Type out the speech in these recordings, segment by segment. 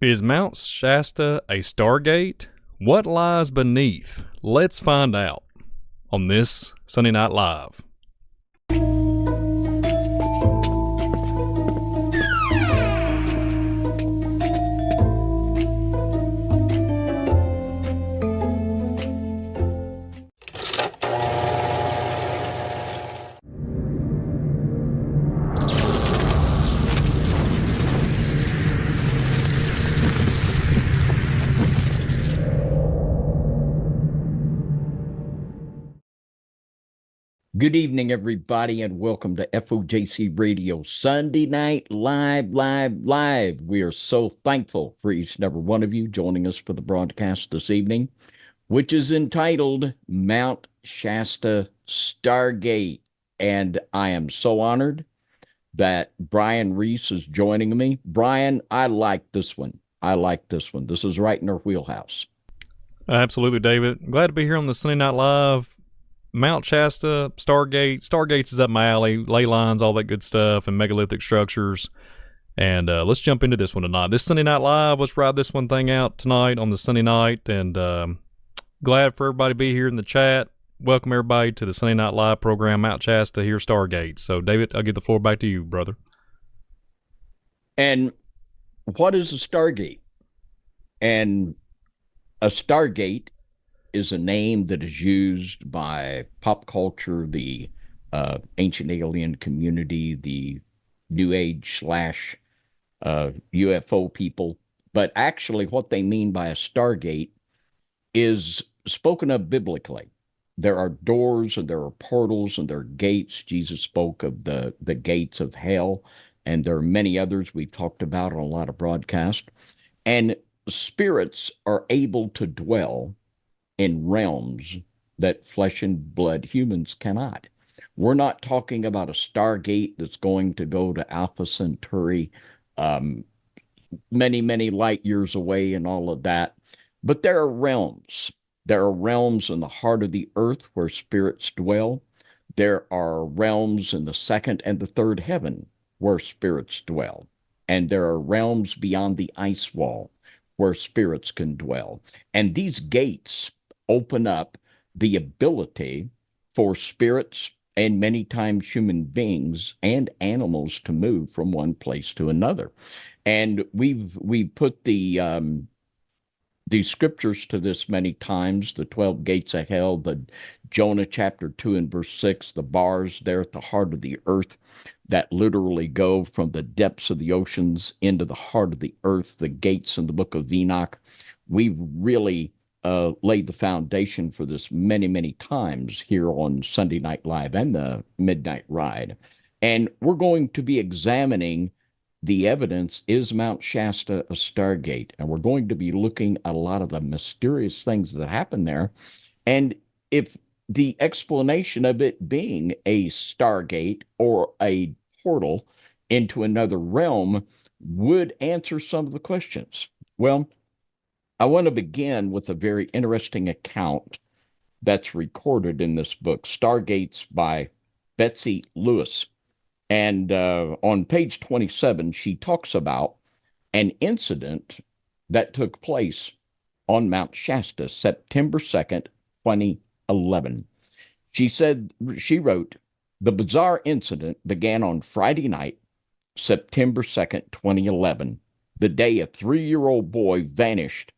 Is Mount Shasta a stargate? What lies beneath? Let's find out on this Sunday Night Live. Good evening, everybody, and welcome to FOJC Radio Sunday Night Live. We are so thankful for each and every one of you joining us for the broadcast this evening, which is entitled Mount Shasta Stargate. And I am so honored that Brian Reese is joining me. Brian, I like this one. This is right in our wheelhouse. Absolutely, David. Glad to be here on the Sunday Night Live. Mount Shasta, Stargates is up my alley, ley lines, all that good stuff, and megalithic structures. And let's jump into this one tonight. This Sunday Night Live, let's ride this one thing out tonight on the Sunday night. And glad for everybody to be here in the chat. Welcome everybody to the Sunday Night Live program, Mount Shasta, here Stargate. So, David, I'll give the floor back to you, brother. And what is a Stargate? And a Stargate is a name that is used by pop culture, the ancient alien community, the New Age / UFO people. But actually, what they mean by a Stargate is spoken of biblically. There are doors and there are portals and there are gates. Jesus spoke of the gates of hell, and there are many others we've talked about on a lot of broadcasts. And spirits are able to dwell in realms that flesh and blood humans cannot. We're not talking about a Stargate that's going to go to Alpha Centauri, many light years away and all of that. But there are realms. There are realms in the heart of the earth where spirits dwell. There are realms in the second and the third heaven where spirits dwell. And there are realms beyond the ice wall where spirits can dwell. And these gates open up the ability for spirits and many times human beings and animals to move from one place to another. And we've put the scriptures to this many times, the 12 gates of hell, the Jonah chapter 2 and verse 6, the bars there at the heart of the earth that literally go from the depths of the oceans into the heart of the earth, the gates in the book of Enoch. We've really laid the foundation for this many times here on Sunday Night Live and the Midnight Ride. And we're going to be examining the evidence. Is Mount Shasta a Stargate? And we're going to be looking at a lot of the mysterious things that happen there. And if the explanation of it being a Stargate or a portal into another realm would answer some of the questions. Well, I want to begin with a very interesting account that's recorded in this book, Stargates by Betsy Lewis. And on page 27, she talks about an incident that took place on Mount Shasta, September 2nd, 2011. She wrote, the bizarre incident began on Friday night, September 2nd, 2011, the day a 3-year-old boy vanished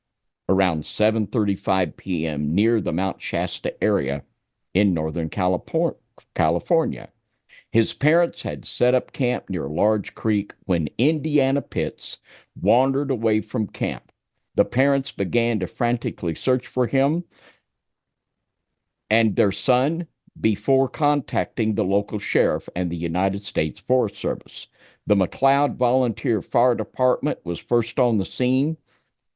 around 7:35 p.m. near the Mount Shasta area in Northern California. His parents had set up camp near a large creek when Indiana Pitts wandered away from camp. The parents began to frantically search for him and their son before contacting the local sheriff and the United States Forest Service. The McLeod Volunteer Fire Department was first on the scene,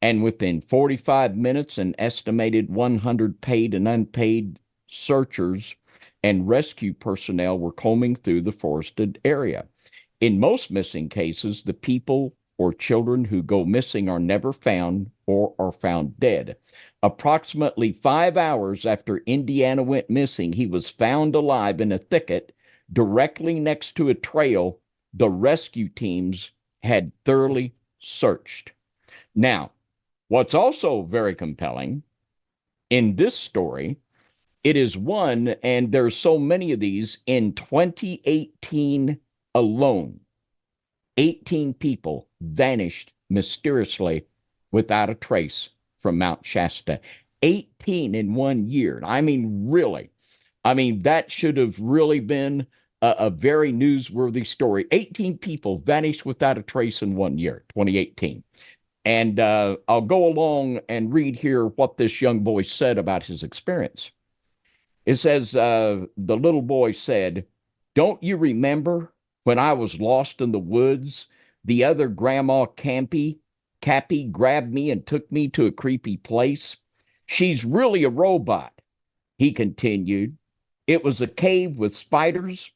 and within 45 minutes, an estimated 100 paid and unpaid searchers and rescue personnel were combing through the forested area. In most missing cases, the people or children who go missing are never found or are found dead. Approximately 5 hours after Indiana went missing, he was found alive in a thicket directly next to a trail the rescue teams had thoroughly searched. Now, what's also very compelling in this story, it is one, and there's so many of these in 2018 alone. 18 people vanished mysteriously without a trace from Mount Shasta. 18 in 1 year. I mean, really. I mean, that should have really been a very newsworthy story. 18 people vanished without a trace in 1 year, 2018. And I'll go along and read here what this young boy said about his experience. It says, the little boy said, "Don't you remember when I was lost in the woods? The other Grandma Cappy grabbed me and took me to a creepy place. She's really a robot," he continued. "It was a cave with spiders,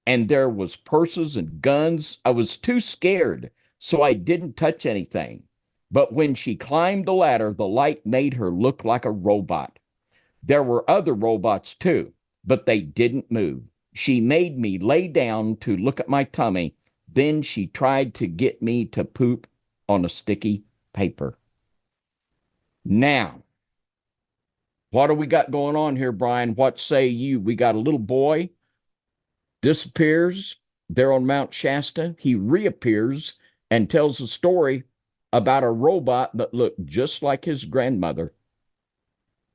and there was purses and guns. I was too scared, so I didn't touch anything. But when she climbed the ladder, the light made her look like a robot. There were other robots too, but they didn't move. She made me lay down to look at my tummy. Then she tried to get me to poop on a sticky paper." Now, what do we got going on here, Brian? What say you? We got a little boy disappears there on Mount Shasta. He reappears and tells a story about a robot that looked just like his grandmother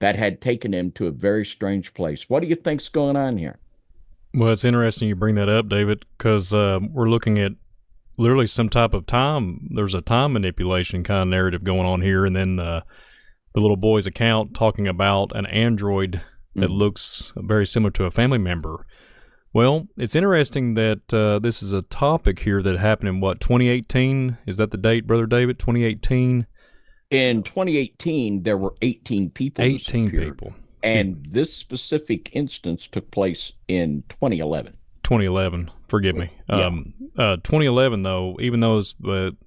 that had taken him to a very strange place. What do you think's going on here? Well, it's interesting you bring that up, David, because we're looking at literally some type of time. There's a time manipulation kind of narrative going on here, and then the little boy's account talking about an android that looks very similar to a family member. Well, it's interesting that this is a topic here that happened in, what, 2018? Is that the date, Brother David? 2018? In 2018, there were 18 people 18 people. And this specific instance took place in 2011. 2011. Forgive me. Yeah. 2011, though, even though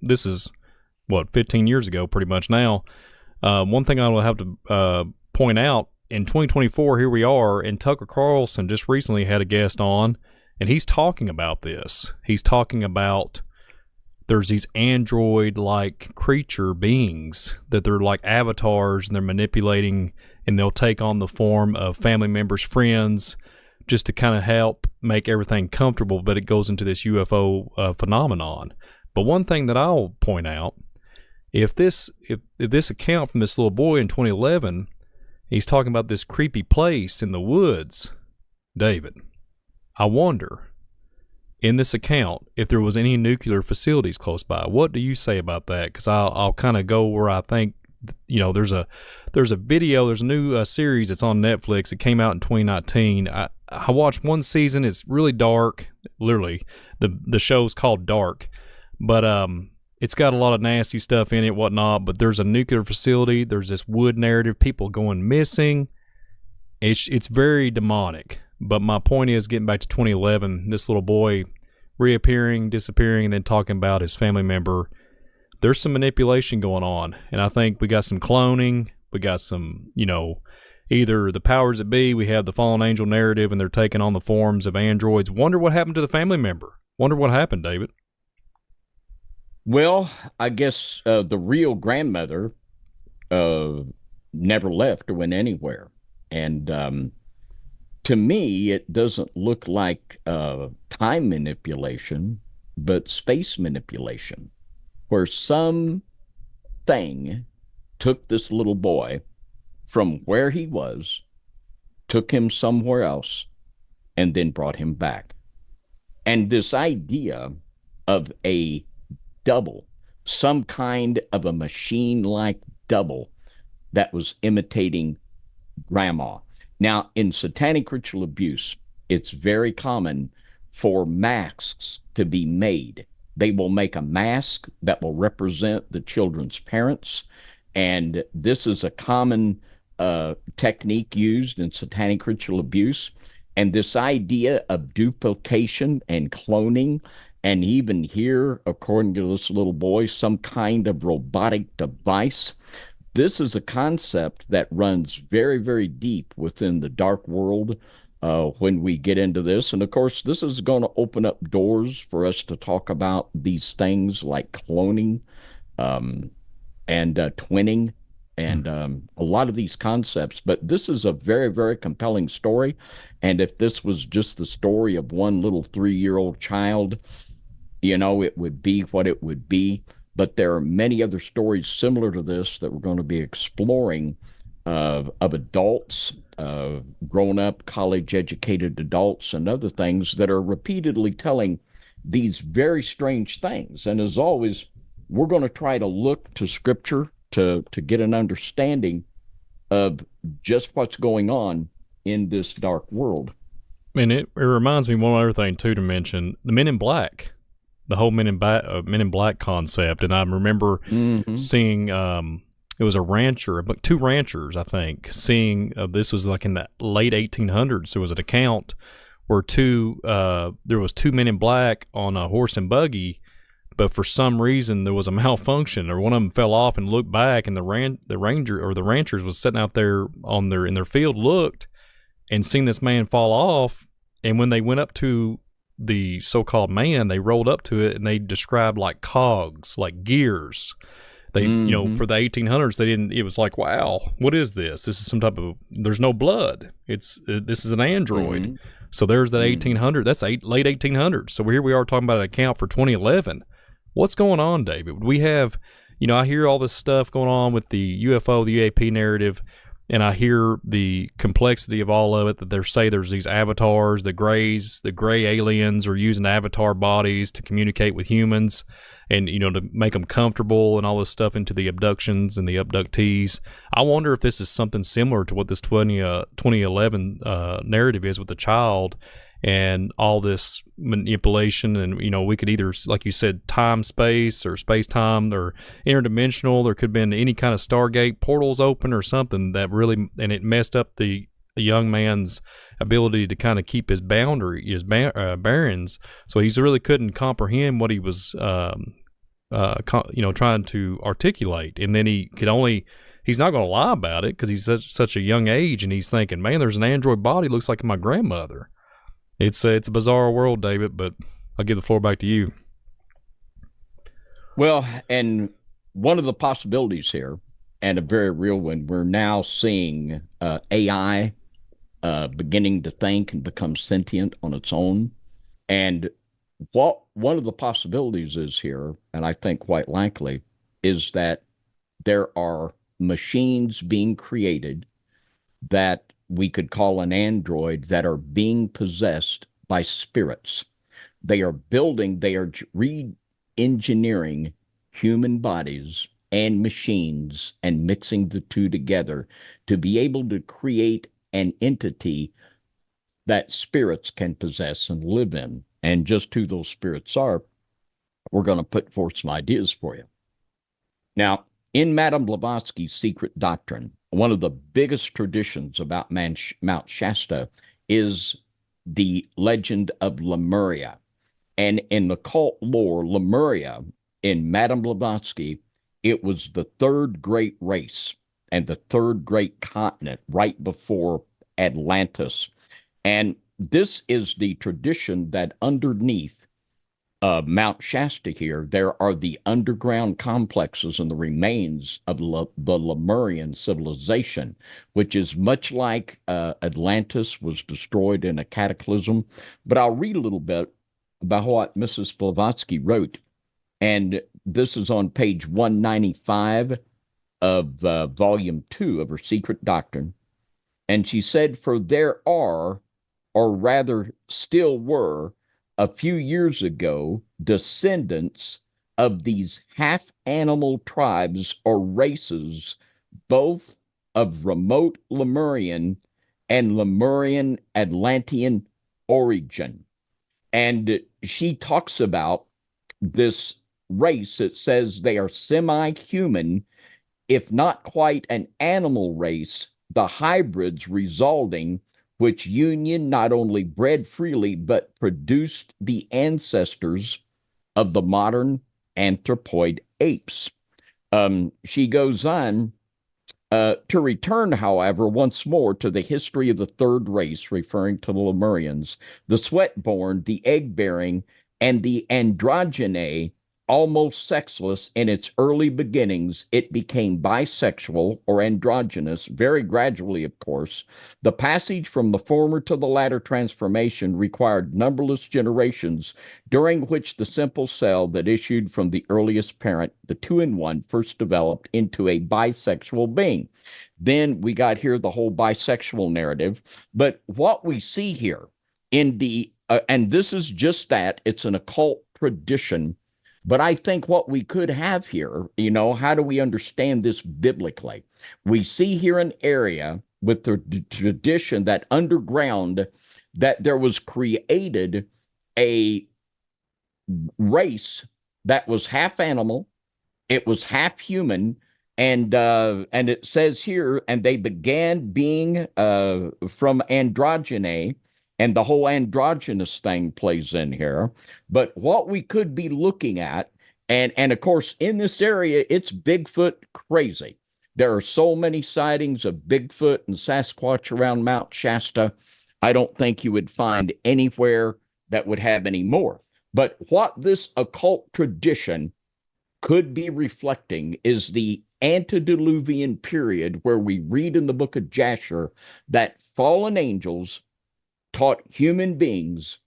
this is, what, 15 years ago pretty much now, one thing I will have to point out, in 2024, here we are, and Tucker Carlson just recently had a guest on, and he's talking about this. He's talking about there's these android-like creature beings that they're like avatars, and they're manipulating, and they'll take on the form of family members, friends, just to kind of help make everything comfortable, but it goes into this UFO phenomenon. But one thing that I'll point out, if this account from this little boy in 2011, he's talking about this creepy place in the woods, David, I wonder, in this account, if there was any nuclear facilities close by. What do you say about that? Because I'll kind of go where I think, there's a video, there's a new series that's on Netflix. It came out in 2019. I watched one season. It's really dark. Literally, the show's called Dark, but it's got a lot of nasty stuff in it, whatnot. But there's a nuclear facility. There's this wood narrative, people going missing. It's very demonic. But my point is, getting back to 2011, this little boy reappearing, disappearing, and then talking about his family member. There's some manipulation going on, and I think we got some cloning. We got some, either the powers that be. We have the fallen angel narrative, and they're taking on the forms of androids. Wonder what happened to the family member. Wonder what happened, David. Well, I guess the real grandmother never left or went anywhere. And to me, it doesn't look like time manipulation, but space manipulation, where some thing took this little boy from where he was, took him somewhere else, and then brought him back. And this idea of a double, some kind of a machine-like double that was imitating grandma. Now, in satanic ritual abuse, it's very common for masks to be made. They will make a mask that will represent the children's parents, and this is a common technique used in satanic ritual abuse. And this idea of duplication and cloning, and even here, according to this little boy, some kind of robotic device. This is a concept that runs very, very deep within the dark world when we get into this. And of course, this is going to open up doors for us to talk about these things like cloning. and twinning and a lot of these concepts. But this is a very, very compelling story. And if this was just the story of one little 3-year-old child, it would be what it would be. But there are many other stories similar to this that we're going to be exploring of adults, grown up, college educated adults, and other things that are repeatedly telling these very strange things. And as always, we're going to try to look to scripture to get an understanding of just what's going on in this dark world. And it reminds me one other thing too to mention: the Men in Black, the whole Men in Black concept. And I remember seeing it was a rancher, but two ranchers, I think, seeing this was like in the late 1800s. There was an account where there was two men in black on a horse and buggy, but for some reason there was a malfunction, or one of them fell off and looked back, and the ranger or the ranchers was sitting out there in their field, looked and seen this man fall off. And when they went up to the so-called man, they rolled up to it and they described like cogs, like gears. They, for the 1800s, they didn't. It was like, wow, what is this? This is some type of. There's no blood. This is an android. So there's that 1800. That's late 1800s. So here we are talking about an account for 2011. What's going on, David? We have, I hear all this stuff going on with the UFO, the UAP narrative, and I hear the complexity of all of it. That they say there's these avatars, the gray aliens are using avatar bodies to communicate with humans, and to make them comfortable and all this stuff into the abductions and the abductees. I wonder if this is something similar to what this 2011 narrative is with the child and all this manipulation. And we could either, like you said, space or space time or interdimensional. There could have been any kind of Stargate portals open or something that really, and it messed up the young man's ability to kind of keep his bearings. So he really couldn't comprehend what he was trying to articulate. And then he's not going to lie about it because he's such a young age, and he's thinking, man, there's an android body looks like my grandmother. It's a bizarre world, David, but I'll give the floor back to you. Well, and one of the possibilities here, and a very real one, we're now seeing AI beginning to think and become sentient on its own. And what one of the possibilities is here, and I think quite likely, is that there are machines being created that we could call an android that are being possessed by spirits. They are re-engineering human bodies and machines and mixing the two together to be able to create an entity that spirits can possess and live in. And just who those spirits are, we're going to put forth some ideas for you. Now, in Madame Blavatsky's Secret Doctrine, one of the biggest traditions about Mount Shasta is the legend of Lemuria. And in the cult lore, Lemuria, in Madame Blavatsky, it was the third great race and the third great continent right before Atlantis. And this is the tradition that underneath Mount Shasta here, there are the underground complexes and the remains of the Lemurian civilization, which is much like Atlantis was destroyed in a cataclysm. But I'll read a little bit about what Mrs. Blavatsky wrote. And this is on page 195 of volume 2 of her Secret Doctrine. And she said, for there are, or rather still were, a few years ago, descendants of these half-animal tribes or races, both of remote Lemurian and Lemurian Atlantean origin. And she talks about this race. It says they are semi-human, if not quite an animal race, the hybrids resulting, which union not only bred freely, but produced the ancestors of the modern anthropoid apes. She goes on to return, however, once more to the history of the third race, referring to the Lemurians, the sweat-born, the egg-bearing, and the androgynae almost sexless in its early beginnings, it became bisexual or androgynous, very gradually, of course. The passage from the former to the latter transformation required numberless generations, during which the simple cell that issued from the earliest parent, the two-in-one, first developed into a bisexual being. Then we got here the whole bisexual narrative. But what we see here in and this is just that, it's an occult tradition, but I think what we could have here, how do we understand this biblically? We see here an area with the tradition that underground, that there was created a race that was half animal, it was half human, and it says here, and they began being from androgyny, and the whole androgynous thing plays in here. But what we could be looking at, and of course in this area, it's Bigfoot crazy. There are so many sightings of Bigfoot and Sasquatch around Mount Shasta. I don't think you would find anywhere that would have any more. But what this occult tradition could be reflecting is the antediluvian period, where we read in the book of Jasher that fallen angels taught human beings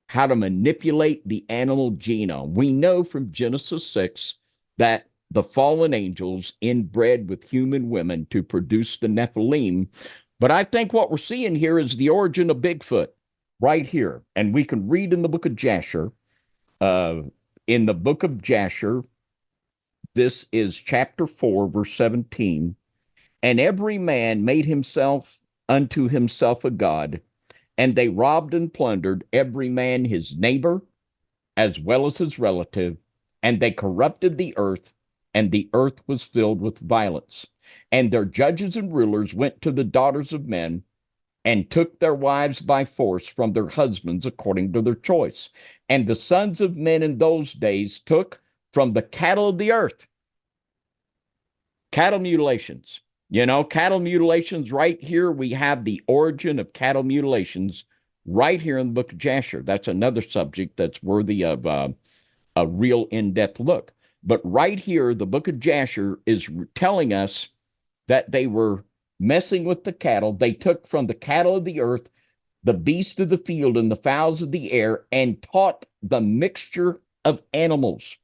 how to manipulate the animal genome. We know from Genesis 6 that the fallen angels inbred with human women to produce the Nephilim. But I think what we're seeing here is the origin of Bigfoot right here. And we can read in the book of Jasher. In the book of Jasher, this is chapter 4, verse 17. And every man made himself unto himself a god, and they robbed and plundered every man his neighbor as well as his relative, and they corrupted the earth, and the earth was filled with violence. And their judges and rulers went to the daughters of men and took their wives by force from their husbands according to their choice. And the sons of men in those days took from the cattle of the earth. Cattle mutilations. Cattle mutilations right here. We have the origin of cattle mutilations right here in the book of Jasher. That's another subject that's worthy of a real in-depth look. But right here, the book of Jasher is telling us that they were messing with the cattle. They took from the cattle of the earth, the beasts of the field, and the fowls of the air, and taught the mixture of animals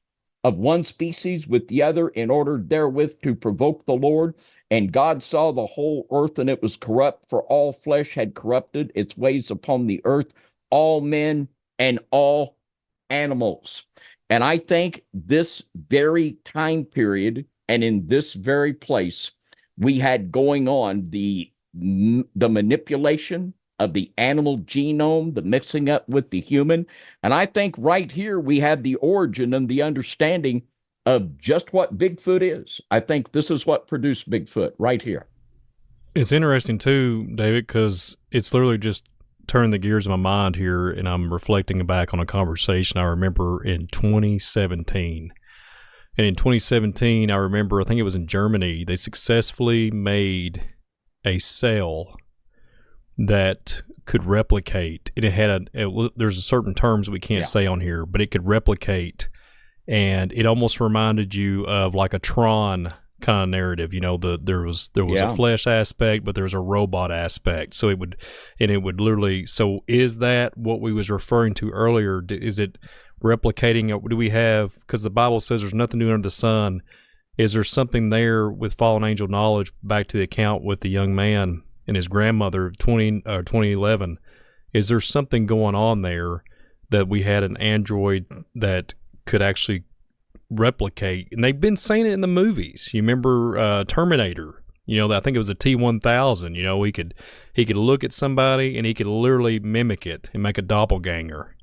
of one species with the other, in order therewith to provoke the Lord. And God saw the whole earth, and it was corrupt, for all flesh had corrupted its ways upon the earth, all men and all animals. And I think this very time period and in this very place, we had going on the manipulation of the animal genome, the mixing up with the human. And I think right here we have the origin and the understanding of just what Bigfoot is. I think this is what produced Bigfoot right here. It's interesting too, David, because it's literally just turned the gears of my mind here, and I'm reflecting back on a conversation I remember in 2017. And in 2017, I remember, I think it was in Germany, they successfully made a cell that could replicate. And it had there's a certain terms we can't say on here, but it could replicate, and it almost reminded you of like a Tron kind of narrative. There was a flesh aspect, but there was a robot aspect. So it would literally. So is that what we was referring to earlier? Is it replicating? Do we have, because the Bible says there's nothing new under the sun? Is there something there with fallen angel knowledge, back to the account with the young man and his grandmother, 2011? Is there something going on there that we had an android that could actually replicate? And they've been saying it in the movies. You remember Terminator? I think it was a T-1000. He could look at somebody and he could literally mimic it and make a doppelganger.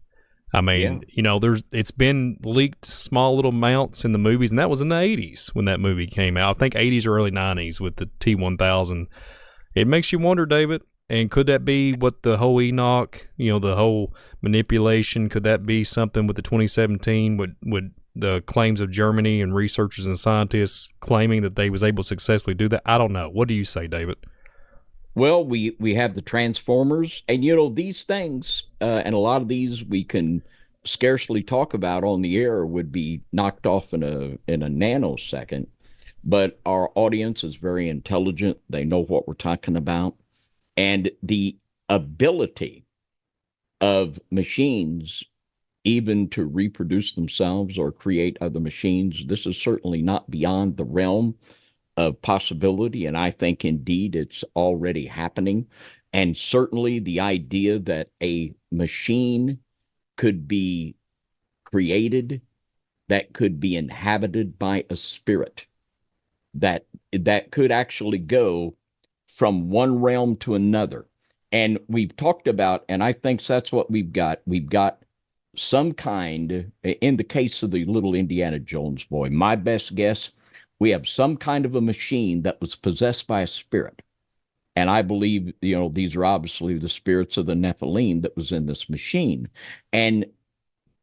I mean, it's been leaked small little amounts in the movies, and that was in the 80s when that movie came out. I think 80s or early 90s with the T-1000. It makes you wonder, David, and could that be what the whole Enoch, the whole manipulation, could that be something with the 2017, would the claims of Germany and researchers and scientists claiming that they was able to successfully do that? I don't know. What do you say, David? Well, we have the Transformers, and these things, and a lot of these we can scarcely talk about on the air would be knocked off in a nanosecond. But our audience is very intelligent. They know what we're talking about. And the ability of machines even to reproduce themselves or create other machines, this is certainly not beyond the realm of possibility. And I think indeed it's already happening. And certainly the idea that a machine could be created, that could be inhabited by a spirit, that could actually go from one realm to another. And we've talked about, and I think that's what we've got. We've got some kind, in the case of the little Indiana Jones boy, my best guess, we have some kind of a machine that was possessed by a spirit. And I believe, these are obviously the spirits of the Nephilim that was in this machine. And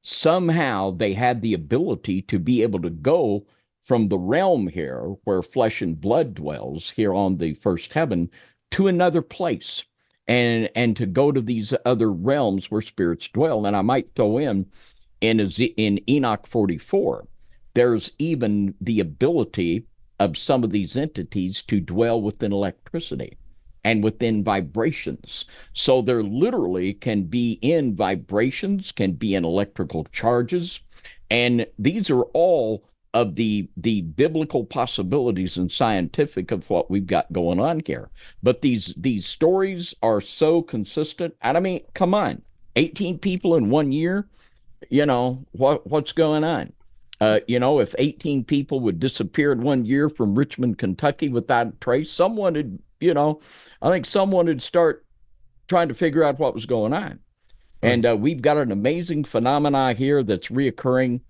somehow they had the ability to be able to go from the realm here where flesh and blood dwells here on the first heaven to another place, and to go to these other realms where spirits dwell. And I might throw in Enoch 44, there's even the ability of some of these entities to dwell within electricity and within vibrations. So there literally can be in vibrations, can be in electrical charges. And these are all of the biblical possibilities and scientific of what we've got going on here. But these stories are so consistent. And I mean, come on, 18 people in 1 year, what's going on? If 18 people would disappear in 1 year from Richmond, Kentucky without a trace, I think someone would start trying to figure out what was going on. Right. And we've got an amazing phenomena here that's reoccurring.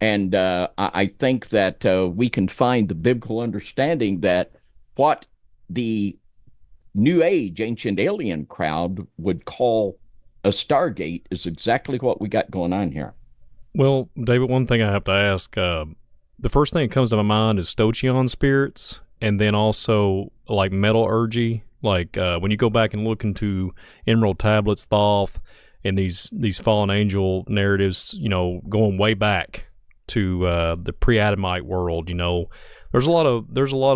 And I think that we can find the biblical understanding that what the New Age ancient alien crowd would call a Stargate is exactly what we got going on here. Well, David, one thing I have to ask, the first thing that comes to my mind is Stoichion spirits, and then also like metallurgy. Like when you go back and look into Emerald Tablets, Thoth, and these fallen angel narratives, going way back to the pre-Adamite world. There's a lot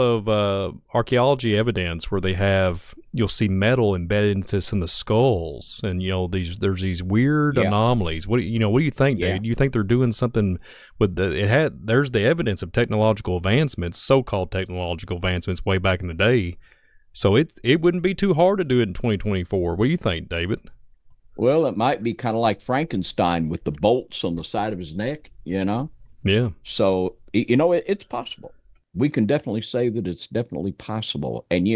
of archaeology evidence where you'll see metal embedded into some of the skulls, and there's these weird Yeah. anomalies. What do you think, Yeah. Dave? Do you think they're doing something with there's the evidence of technological advancements, so-called technological advancements way back in the day. So it wouldn't be too hard to do it in 2024. What do you think, David? Well, it might be kind of like Frankenstein with the bolts on the side of his neck. Yeah. So, it's possible. We can definitely say that it's definitely possible. And,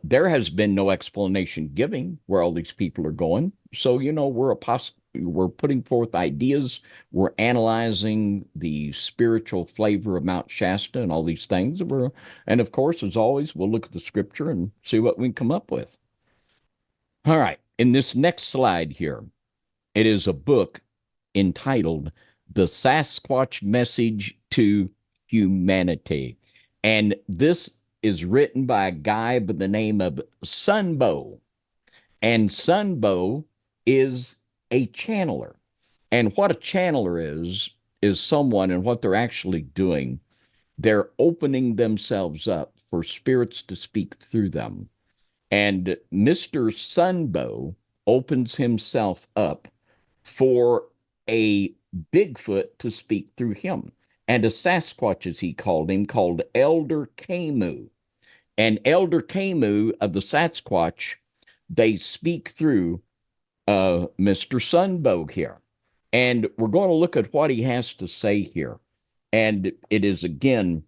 there has been no explanation giving where all these people are going. So, we're putting forth ideas. We're analyzing the spiritual flavor of Mount Shasta and all these things. And of course, as always, we'll look at the scripture and see what we can come up with. All right. In this next slide here, it is a book entitled The Sasquatch Message to Humanity. And this is written by a guy by the name of Sunbow. And Sunbow is a channeler. And what a channeler is someone, and what they're actually doing, they're opening themselves up for spirits to speak through them. And Mr. Sunbow opens himself up for a Bigfoot to speak through him, and a Sasquatch, as he called him, called Elder Camus. And Elder Camus of the Sasquatch, they speak through Mr. Sunbow here. And we're going to look at what he has to say here. And it is, again,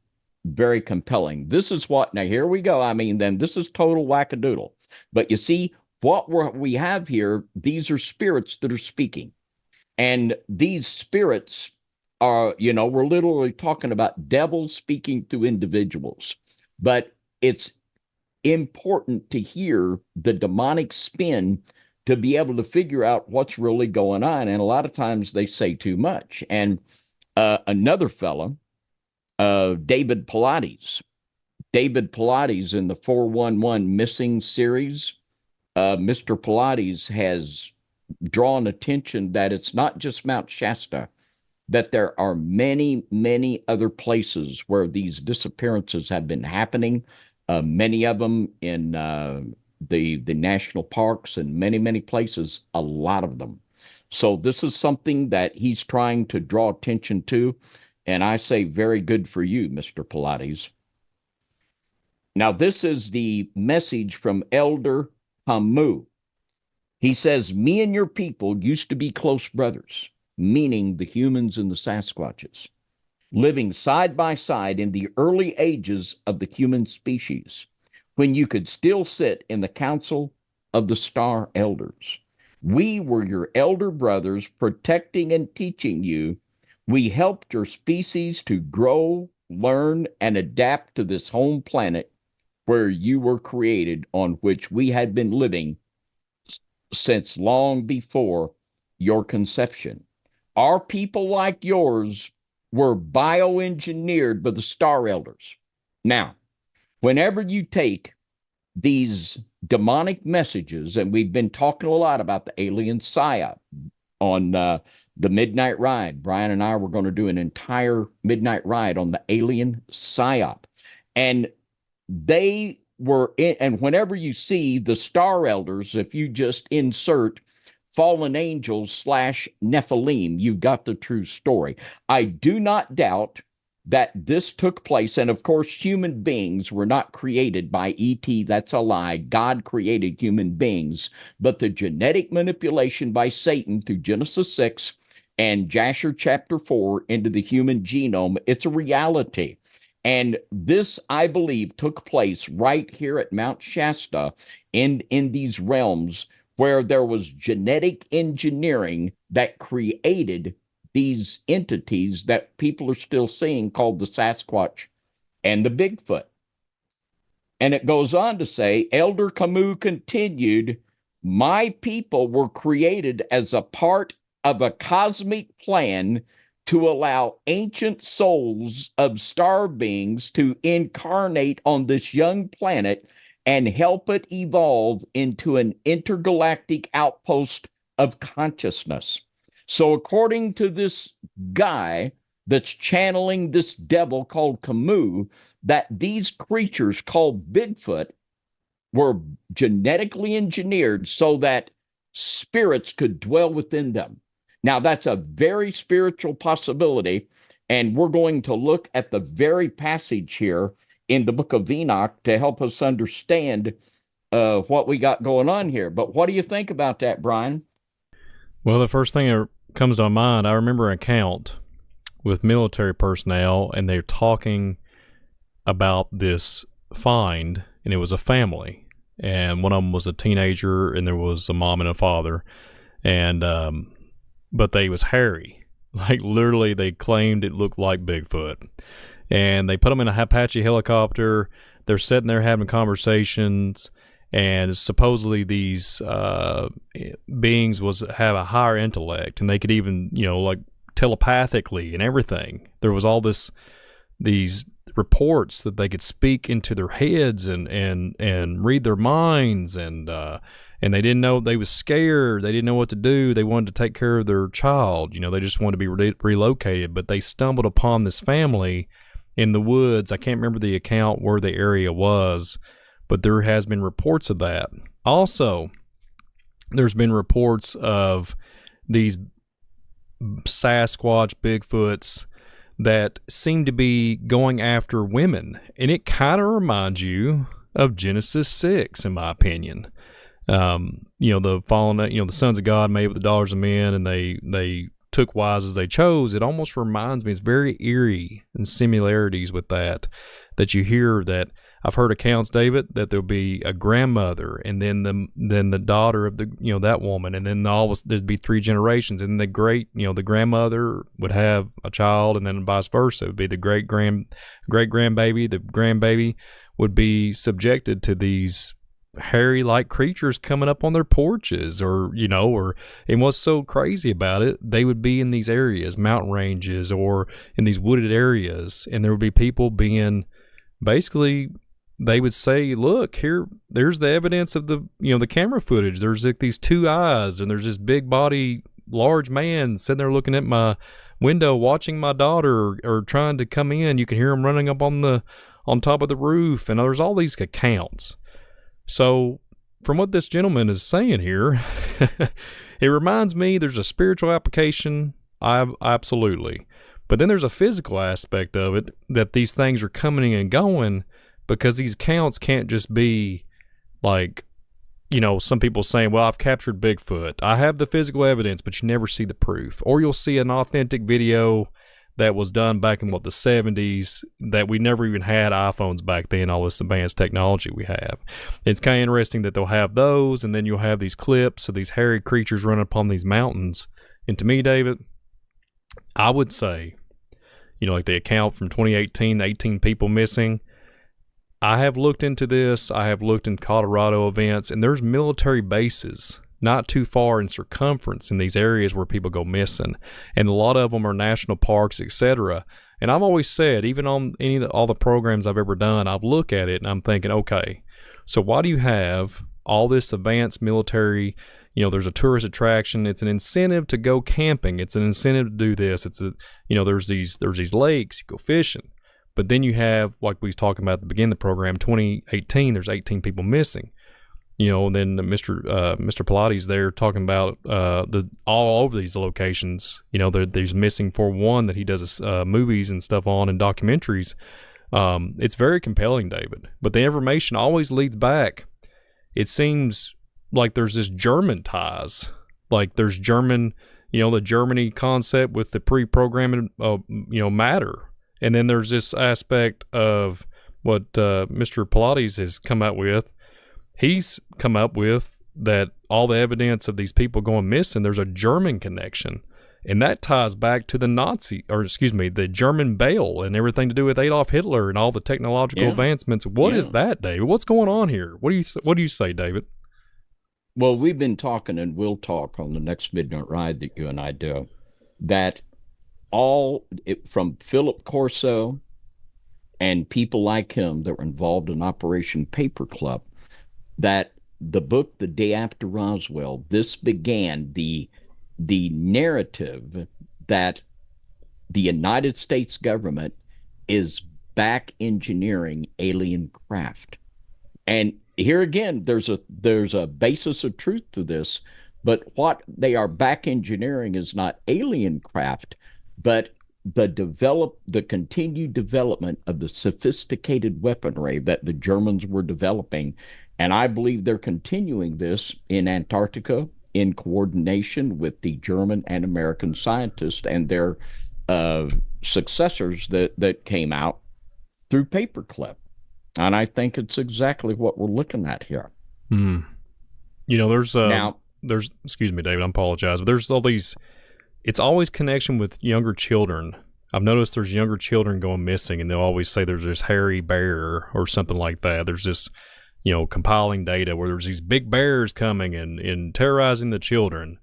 very compelling. This is what, now here we go. I mean, then this is total wackadoodle. But you see, what we have here, these are spirits that are speaking. And these spirits are, we're literally talking about devils speaking through individuals. But it's important to hear the demonic spin to be able to figure out what's really going on. And a lot of times they say too much. And another fellow, David Pilates in the 411 Missing series, Mr. Pilates has drawing attention that it's not just Mount Shasta, that there are many, many other places where these disappearances have been happening. Many of them in the national parks and many, many places, a lot of them. So this is something that he's trying to draw attention to. And I say, very good for you, Mr. Pilates. Now, this is the message from Elder Hamu. He says, me and your people used to be close brothers, meaning the humans and the Sasquatches, living side by side in the early ages of the human species, when you could still sit in the council of the star elders. We were your elder brothers, protecting and teaching you. We helped your species to grow, learn, and adapt to this home planet where you were created, on which we had been living since long before your conception. Our people, like yours, were bioengineered by the star elders. Now, whenever you take these demonic messages, and we've been talking a lot about the alien psyop on the Midnight Ride. Brian and I were going to do an entire Midnight Ride on the alien psyop. And they were in, and whenever you see the star elders, if you just insert fallen angels slash Nephilim, you've got the true story. I do not doubt that this took place. And of course, human beings were not created by E.T. That's a lie. God created human beings. But the genetic manipulation by Satan through Genesis 6 and Jasher chapter 4 into the human genome, it's a reality. And this, I believe, took place right here at Mount Shasta in these realms where there was genetic engineering that created these entities that people are still seeing, called the Sasquatch and the Bigfoot. And it goes on to say, Elder Camus continued, my people were created as a part of a cosmic plan to allow ancient souls of star beings to incarnate on this young planet and help it evolve into an intergalactic outpost of consciousness. So according to this guy that's channeling this devil called Camus, that these creatures called Bigfoot were genetically engineered so that spirits could dwell within them. Now, that's a very spiritual possibility, and we're going to look at the very passage here in the book of Enoch to help us understand what we got going on here. But what do you think about that, Brian? Well, the first thing that comes to my mind, I remember an account with military personnel, and they're talking about this find, and it was a family, and one of them was a teenager, and there was a mom and a father, and but they was hairy. Like, literally, they claimed it looked like Bigfoot. And they put them in a Apache helicopter. They're sitting there having conversations. And supposedly these beings have a higher intellect. And they could even, like telepathically and everything. There was all these reports that they could speak into their heads and read their minds, and they didn't know, they was scared, they didn't know what to do, they wanted to take care of their child, they just wanted to be relocated, but they stumbled upon this family in the woods. I can't remember the account where the area was, but there has been reports of that. Also, there's been reports of these Sasquatch, Bigfoots that seem to be going after women, and it kind of reminds you of Genesis 6, in my opinion. The fallen, the sons of God made with the daughters of men, and they took wives as they chose. It almost reminds me, it's very eerie and similarities with that you hear. That I've heard accounts, David, that there'll be a grandmother, and then the daughter of the that woman, and then there'd be 3 generations, and the the grandmother would have a child, and then vice versa. It would be the great grandbaby. The grandbaby would be subjected to these hairy like creatures coming up on their porches, and what's so crazy about it, they would be in these areas, mountain ranges, or in these wooded areas, and there would be people being basically they would say, look, there's the evidence of the camera footage. There's like these two eyes, and there's this big body, large man sitting there looking at my window, watching my daughter or trying to come in. You can hear him running up on top of the roof, and there's all these accounts. So from what this gentleman is saying here, it reminds me there's a spiritual application, absolutely. But then there's a physical aspect of it, that these things are coming and going, because these counts can't just be like, some people saying, well, I've captured Bigfoot. I have the physical evidence, but you never see the proof. Or you'll see an authentic video that was done back in the 70s, that we never even had iPhones back then, all this advanced technology we have. It's kind of interesting that they'll have those, and then you'll have these clips of these hairy creatures running upon these mountains. And to me, David, I would say, like the account from 2018, 18 people missing, I have looked into this. I have looked in Colorado events, and there's military bases not too far in circumference in these areas where people go missing, and a lot of them are national parks, etc. And I've always said, even on all the programs I've ever done, I've looked at it and I'm thinking, okay, so why do you have all this advanced military? There's a tourist attraction. It's an incentive to go camping. It's an incentive to do this. There's these lakes. You go fishing. But then you have, like we was talking about at the beginning of the program, 2018, there's 18 people missing. And then Mr. Pilates there talking about all over these locations. There's missing for one that he does movies and stuff on, and documentaries. It's very compelling, David. But the information always leads back. It seems like there's this German ties. Like there's German, the Germany concept with the pre-programming, matter. And then there's this aspect of what Mr. Pilates has come out with. He's come up with that all the evidence of these people going missing, there's a German connection. And that ties back to the German Bale and everything to do with Adolf Hitler and all the technological advancements. What is that, David? What's going on here? What do you say, David? Well, we've been talking, and we'll talk on the next Midnight Ride that you and I do, that from Philip Corso and people like him that were involved in Operation Paperclip, that the book The Day After Roswell, this began the narrative that the United States government is back engineering alien craft. And here again, there's a basis of truth to this, but what they are back engineering is not alien craft, but the continued development of the sophisticated weaponry that the Germans were developing. And I believe they're continuing this in Antarctica in coordination with the German and American scientists and their successors that came out through Paperclip. And I think it's exactly what we're looking at here. There's excuse me, David, I apologize, but there's all these, it's always connection with younger children. I've noticed there's younger children going missing, and they'll always say there's this hairy bear or something like that. There's this, compiling data where there's these big bears coming and terrorizing the children.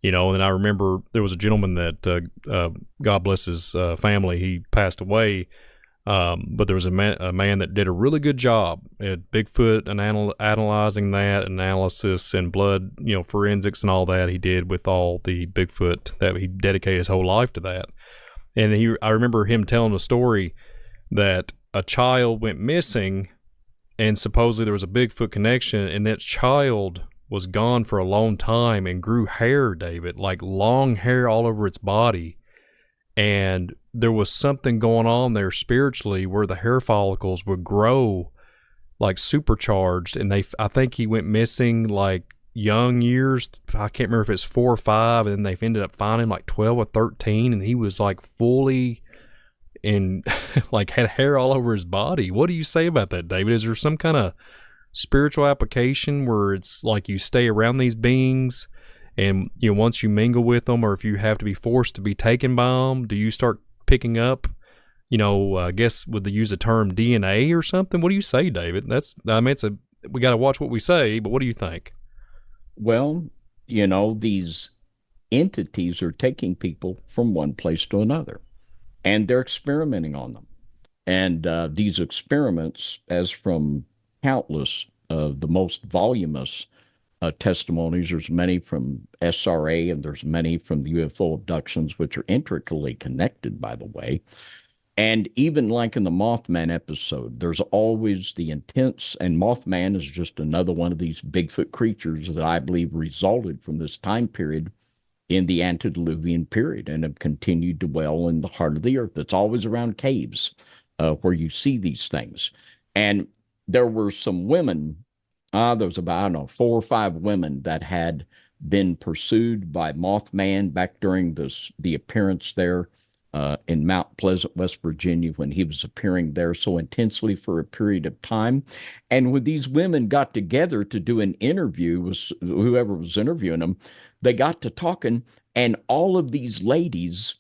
And I remember there was a gentleman that, God bless his family, he passed away. But there was a man that did a really good job at Bigfoot and analyzing that analysis and blood, forensics and all that he did with all the Bigfoot, that he dedicated his whole life to that. And I remember him telling a story that a child went missing, and supposedly there was a Bigfoot connection, and that child was gone for a long time and grew hair, David, like long hair all over its body. And there was something going on there spiritually where the hair follicles would grow like supercharged. And I think he went missing like young years. I can't remember if it's 4 or 5. And then they've ended up finding him like 12 or 13. And he was like fully like had hair all over his body. What do you say about that, David? Is there some kind of spiritual application where it's like you stay around these beings, and once you mingle with them, or if you have to be forced to be taken by them, do you start picking up, I guess would they use the term DNA or something? What do you say, David? We got to watch what we say, but what do you think? Well, these entities are taking people from one place to another, and they're experimenting on them. And these experiments, as from countless of the most voluminous testimonies, there's many from SRA and there's many from the UFO abductions, which are intricately connected, by the way. And even like in the Mothman episode, there's always the intense, and Mothman is just another one of these Bigfoot creatures that I believe resulted from this time period in the antediluvian period and have continued to dwell in the heart of the earth. It's always around caves where you see these things. And there were some women, there was about, I don't know, 4 or 5 women that had been pursued by Mothman back during the appearance there in Mount Pleasant, West Virginia, when he was appearing there so intensely for a period of time. And when these women got together to do an interview with whoever was interviewing them, they got to talking, and all of these ladies,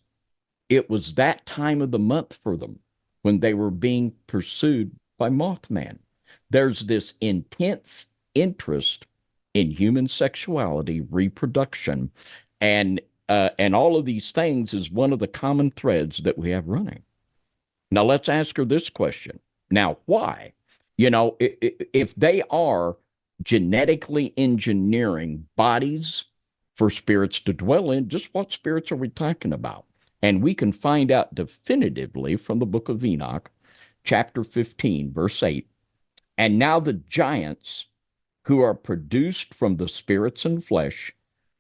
it was that time of the month for them when they were being pursued by Mothman. There's this intense interest in human sexuality, reproduction, and all of these things is one of the common threads that we have running. Now, let's ask her this question. Now, why? If they are genetically engineering bodies for spirits to dwell in, just what spirits are we talking about? And we can find out definitively from the book of Enoch, chapter 15, verse 8. And now the giants who are produced from the spirits and flesh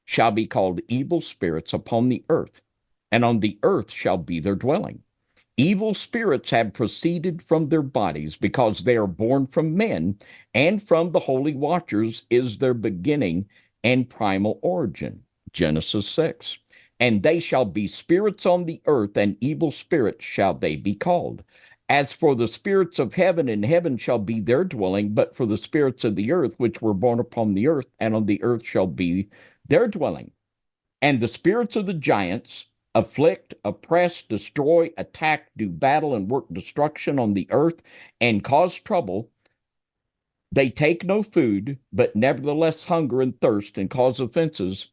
shall be called evil spirits upon the earth, and on the earth shall be their dwelling. Evil spirits have proceeded from their bodies because they are born from men, and from the holy watchers is their beginning and primal origin. Genesis 6. And they shall be spirits on the earth, and evil spirits shall they be called. As for the spirits of heaven, in heaven shall be their dwelling, but for the spirits of the earth, which were born upon the earth, and on the earth shall be their dwelling. And the spirits of the giants afflict, oppress, destroy, attack, do battle, and work destruction on the earth, and cause trouble. They take no food, but nevertheless hunger and thirst, and cause offenses.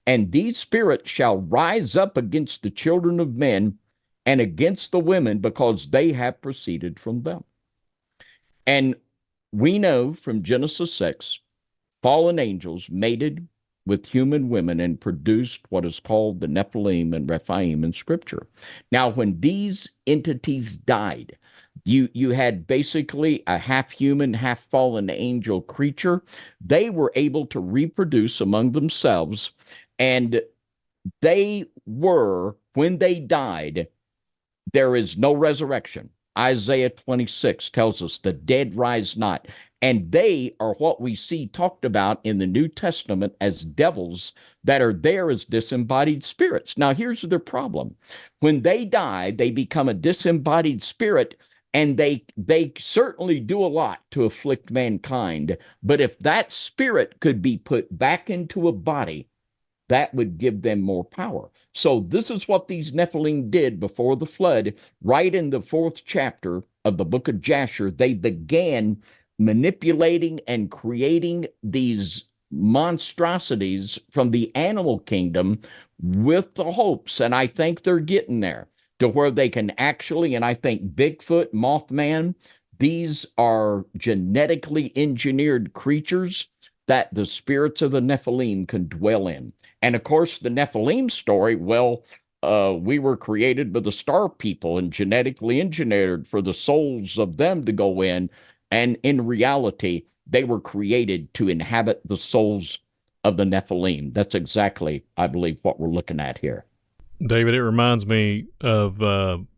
And these spirits shall rise up against the children of men and against the women, because they have proceeded from them. And we know from Genesis 6, fallen angels mated with human women and produced what is called the Nephilim and Rephaim in Scripture. Now, when these entities died, you had basically a half human, half fallen angel creature. They were able to reproduce among themselves, and they were, when they died, there is no resurrection. Isaiah 26 tells us the dead rise not. And they are what we see talked about in the New Testament as devils that are there as disembodied spirits. Now, here's the problem. When they die, they become a disembodied spirit, and they certainly do a lot to afflict mankind. But if that spirit could be put back into a body, that would give them more power. So this is what these Nephilim did before the flood. Right in the 4th chapter of the book of Jasher, they began manipulating and creating these monstrosities from the animal kingdom with the hopes, and I think they're getting there, to where they can actually, and I think Bigfoot, Mothman, these are genetically engineered creatures that the spirits of the Nephilim can dwell in. And of course, the Nephilim story, well, we were created by the star people and genetically engineered for the souls of them to go in. And in reality, they were created to inhabit the souls of the Nephilim. That's exactly, I believe, what we're looking at here. David, it reminds me of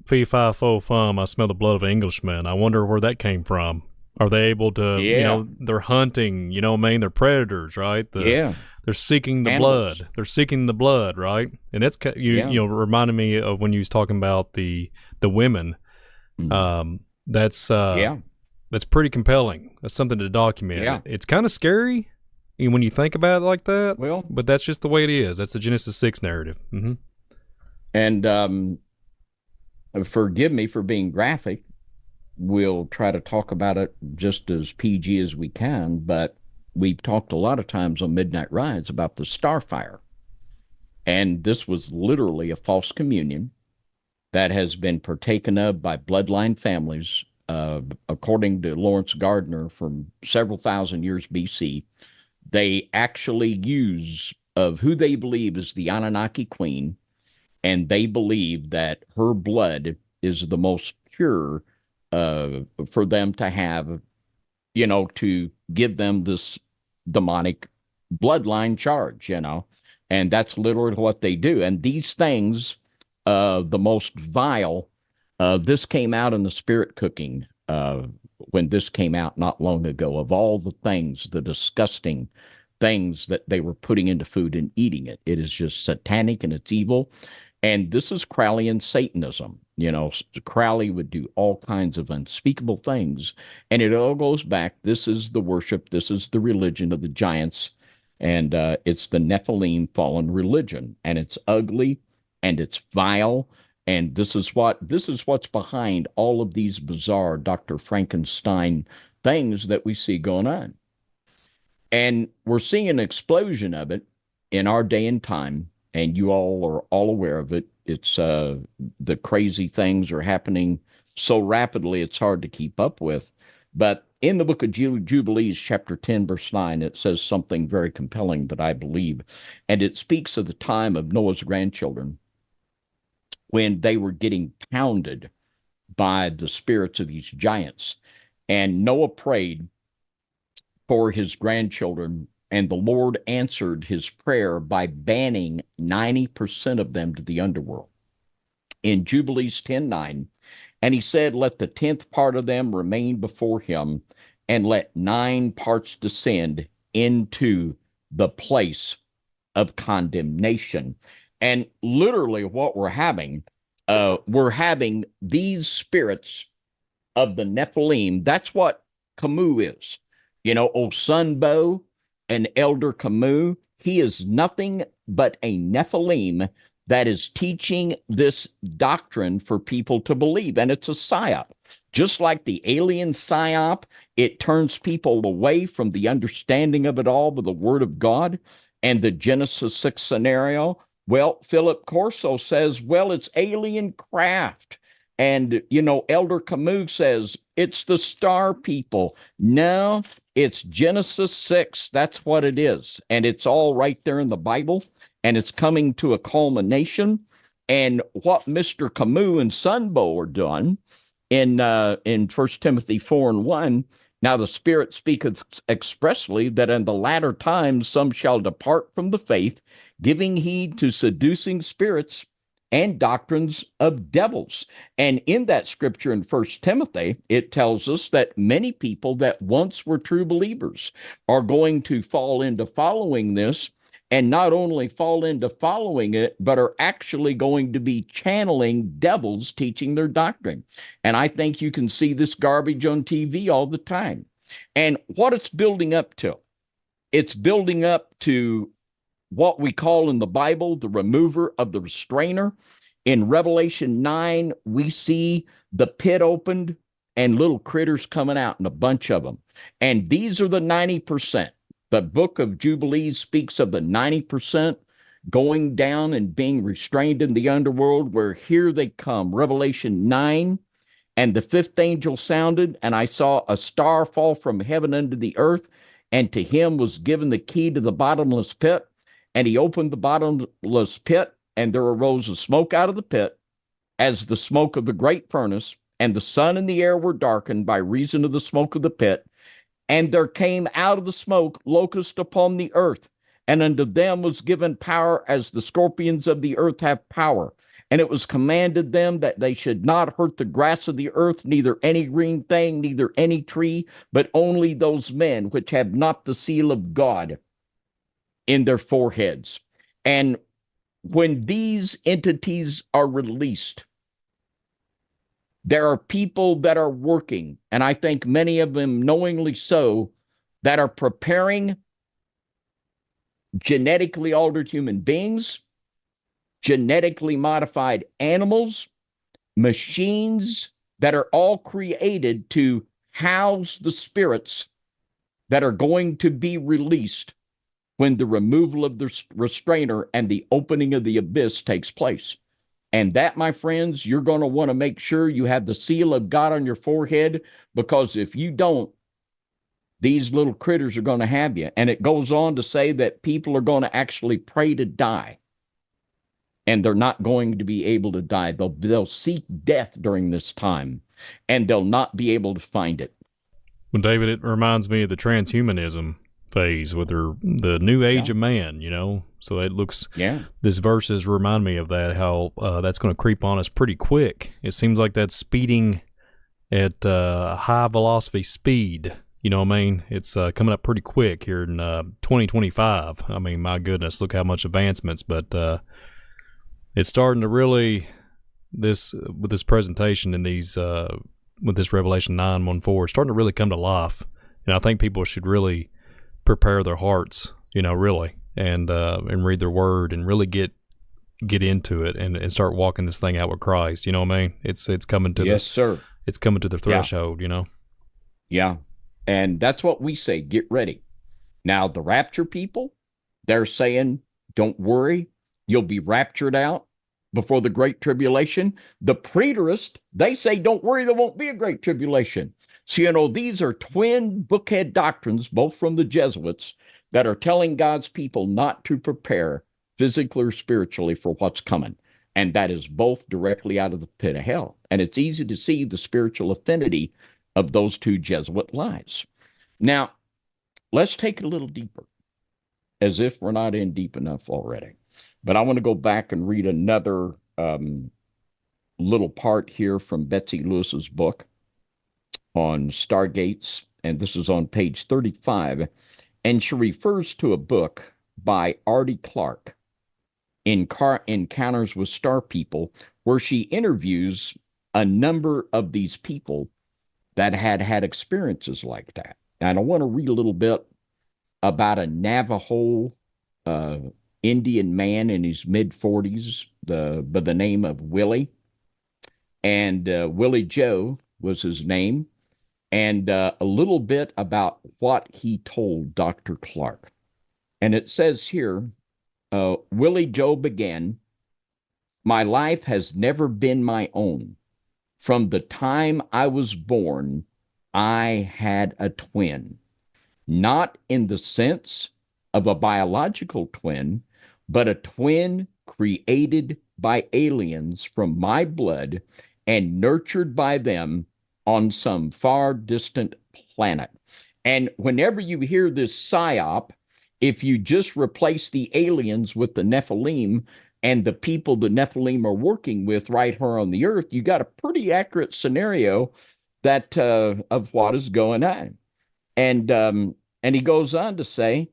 Fee Fi Fo Fum, I Smell the Blood of an Englishman. I wonder where that came from. Are they able to, they're hunting, they're predators, right? They're seeking the blood. They're seeking the blood, right? And that's, reminded me of when you was talking about the women. That's pretty compelling. That's something to document. Yeah. It's kind of scary when you think about it like that. Well, but that's just the way it is. That's the Genesis 6 narrative. Mm-hmm. And forgive me for being graphic. We'll try to talk about it just as PG as we can, but we've talked a lot of times on Midnight Rides about the Starfire. And this was literally a false communion that has been partaken of by bloodline families, according to Lawrence Gardner, from several thousand years BC. They actually use of who they believe is the Anunnaki queen, and they believe that her blood is the most pure for them to have, to give them this demonic bloodline charge, and that's literally what they do. And these things, the most vile, this came out in the spirit cooking when this came out not long ago, of all the things, the disgusting things that they were putting into food and eating it. It is just satanic and it's evil. And this is Crowleyan Satanism. Crowley would do all kinds of unspeakable things. And it all goes back. This is the worship. This is the religion of the giants. And it's the Nephilim fallen religion. And it's ugly and it's vile. And this is what's behind all of these bizarre Dr. Frankenstein things that we see going on. And we're seeing an explosion of it in our day and time, and you all are all aware of it. It's the crazy things are happening so rapidly, it's hard to keep up with. But in the book of Jubilees, chapter 10, verse 9, it says something very compelling that I believe. And it speaks of the time of Noah's grandchildren when they were getting pounded by the spirits of these giants. And Noah prayed for his grandchildren, and the Lord answered his prayer by banning 90% of them to the underworld. In Jubilees 10:9, and he said, let the 10th part of them remain before him, and let 9 parts descend into the place of condemnation. And literally what we're having these spirits of the Nephilim. That's what Camus is. Old Sunbo and Elder Camus, he is nothing but a Nephilim that is teaching this doctrine for people to believe. And it's a psyop. Just like the alien psyop, it turns people away from the understanding of it all with the Word of God and the Genesis 6 scenario. Well, Philip Corso says, well, it's alien craft. And, Elder Camus says, it's the star people. No, it's Genesis 6. That's what it is. And it's all right there in the Bible. And it's coming to a culmination. And what Mr. Camus and Sunbo are doing in 1 Timothy 4:1, now the Spirit speaketh expressly that in the latter times some shall depart from the faith, giving heed to seducing spirits and doctrines of devils. And in that scripture in 1 Timothy, it tells us that many people that once were true believers are going to fall into following this, and not only fall into following it, but are actually going to be channeling devils teaching their doctrine. And I think you can see this garbage on TV all the time. And what it's building up to, it's building up to what we call in the Bible the remover of the restrainer. In Revelation 9, we see the pit opened and little critters coming out, and a bunch of them. And these are the 90%. The book of Jubilees speaks of the 90% going down and being restrained in the underworld, where here they come. Revelation 9, and the 5th angel sounded, and I saw a star fall from heaven unto the earth, and to him was given the key to the bottomless pit. And he opened the bottomless pit, and there arose a smoke out of the pit, as the smoke of the great furnace, and the sun and the air were darkened by reason of the smoke of the pit. And there came out of the smoke locusts upon the earth, and unto them was given power as the scorpions of the earth have power. And it was commanded them that they should not hurt the grass of the earth, neither any green thing, neither any tree, but only those men which have not the seal of God in their foreheads. And when these entities are released, there are people that are working, and I think many of them knowingly so, that are preparing genetically altered human beings, genetically modified animals, machines that are all created to house the spirits that are going to be released when the removal of the restrainer and the opening of the abyss takes place. And that, my friends, you're going to want to make sure you have the seal of God on your forehead, because if you don't, these little critters are going to have you. And it goes on to say that people are going to actually pray to die, and they're not going to be able to die. They'll seek death during this time, and they'll not be able to find it. Well, David, it reminds me of the transhumanism phase with the new age of man, you know? So it looks, this verses remind me of that, how that's going to creep on us pretty quick. It seems like that's speeding at high velocity speed. You know what I mean? It's coming up pretty quick here in 2025. I mean, my goodness, look how much advancements. But it's starting to really, with this presentation and these, with this Revelation 9:14, it's starting to really come to life. And I think people should really prepare their hearts, you know, really, and read their word and really get into it and start walking this thing out with Christ. You know what I mean? It's coming to sir. It's coming to the threshold, you know? Yeah. And that's what we say, get ready. Now, the rapture people, they're saying, don't worry, you'll be raptured out before the Great Tribulation. The preterists, they say, don't worry, there won't be a Great Tribulation. So, you know, these are twin bookhead doctrines, both from the Jesuits, that are telling God's people not to prepare physically or spiritually for what's coming. And that is both directly out of the pit of hell. And it's easy to see the spiritual affinity of those two Jesuit lies. Now, let's take it a little deeper, as if we're not in deep enough already. But I want to go back and read another little part here from Betsy Lewis's book on Stargates, and this is on page 35, and she refers to a book by Artie Clark, Encounters with Star People, where she interviews a number of these people that had experiences like that. And I want to read a little bit about a Navajo Indian man in his mid-40s by the name of Willie. And Willie Joe was his name. And a little bit about what he told Dr. Clark. And it says here, Willie Joe began, "My life has never been my own. From the time I was born, I had a twin. Not in the sense of a biological twin, but a twin created by aliens from my blood and nurtured by them on some far distant planet." And whenever you hear this psyop, if you just replace the aliens with the Nephilim and the people the Nephilim are working with right here on the earth, you got a pretty accurate scenario that of what is going on. And he goes on to say,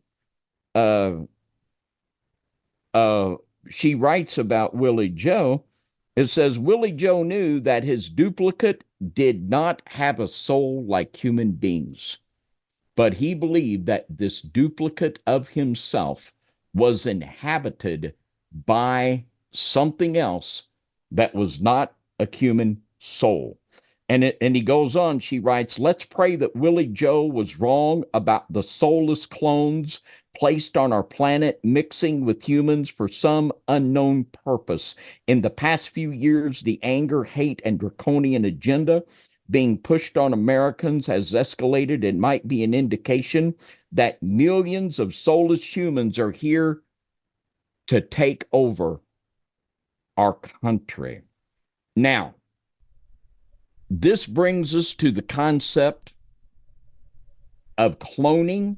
she writes about Willie Joe. It says, Willie Joe knew that his duplicate did not have a soul like human beings, but he believed that this duplicate of himself was inhabited by something else that was not a human soul. And he goes on, she writes, let's pray that Willie Joe was wrong about the soulless clones placed on our planet mixing with humans for some unknown purpose. In the past few years, the anger, hate, and draconian agenda being pushed on Americans has escalated and might be an indication that millions of soulless humans are here to take over our country. Now, this brings us to the concept of cloning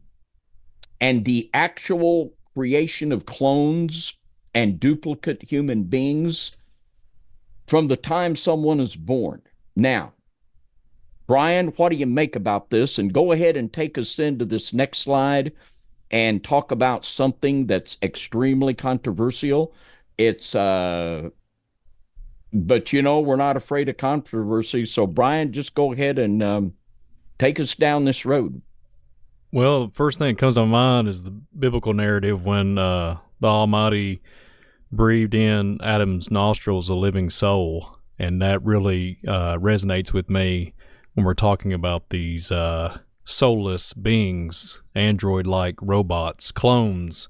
and the actual creation of clones and duplicate human beings from the time someone is born. Now, Brian, what do you make about this? And go ahead and take us into this next slide and talk about something that's extremely controversial. It's but you know, we're not afraid of controversy. So Brian, just go ahead and take us down this road. Well, first thing that comes to my mind is the biblical narrative when the Almighty breathed in Adam's nostrils a living soul, and that really resonates with me when we're talking about these soulless beings, android-like robots, clones.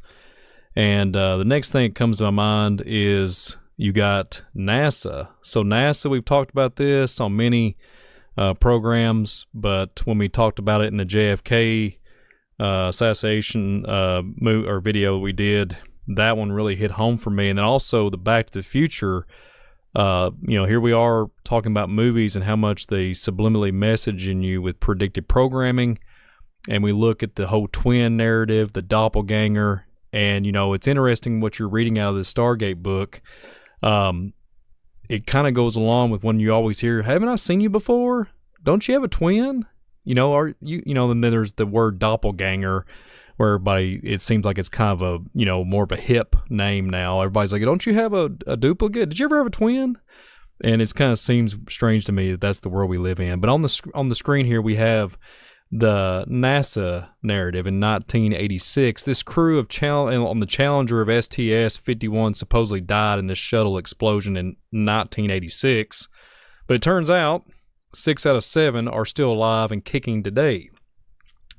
And the next thing that comes to my mind is you got NASA. So NASA, we've talked about this on many programs, but when we talked about it in the JFK assassination or video we did, that one really hit home for me. And then also the Back to the Future. Here we are talking about movies and how much they subliminally message in you with predictive programming. And we look at the whole twin narrative, the doppelganger. And, it's interesting what you're reading out of the Stargate book. It kind of goes along with when you always hear, haven't I seen you before? Don't you have a twin? And then there's the word doppelganger, where everybody, it seems like it's kind of a, more of a hip name now. Everybody's like, don't you have a duplicate? Did you ever have a twin? And it kind of seems strange to me that that's the world we live in. But on the screen here, we have the NASA narrative in 1986. This crew on the Challenger of STS-51 supposedly died in this shuttle explosion in 1986. But it turns out 6 out of 7 are still alive and kicking today.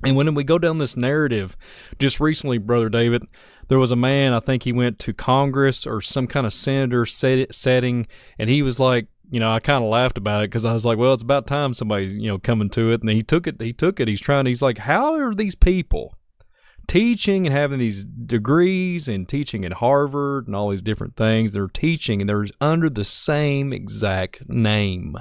And when we go down this narrative, just recently, Brother David, there was a man, I think he went to Congress or some kind of senator setting, and he was like, I kind of laughed about it because I was like, well, it's about time somebody's, coming to it. And he took it. He's like, how are these people teaching and having these degrees and teaching at Harvard and all these different things? They're teaching and they're under the same exact name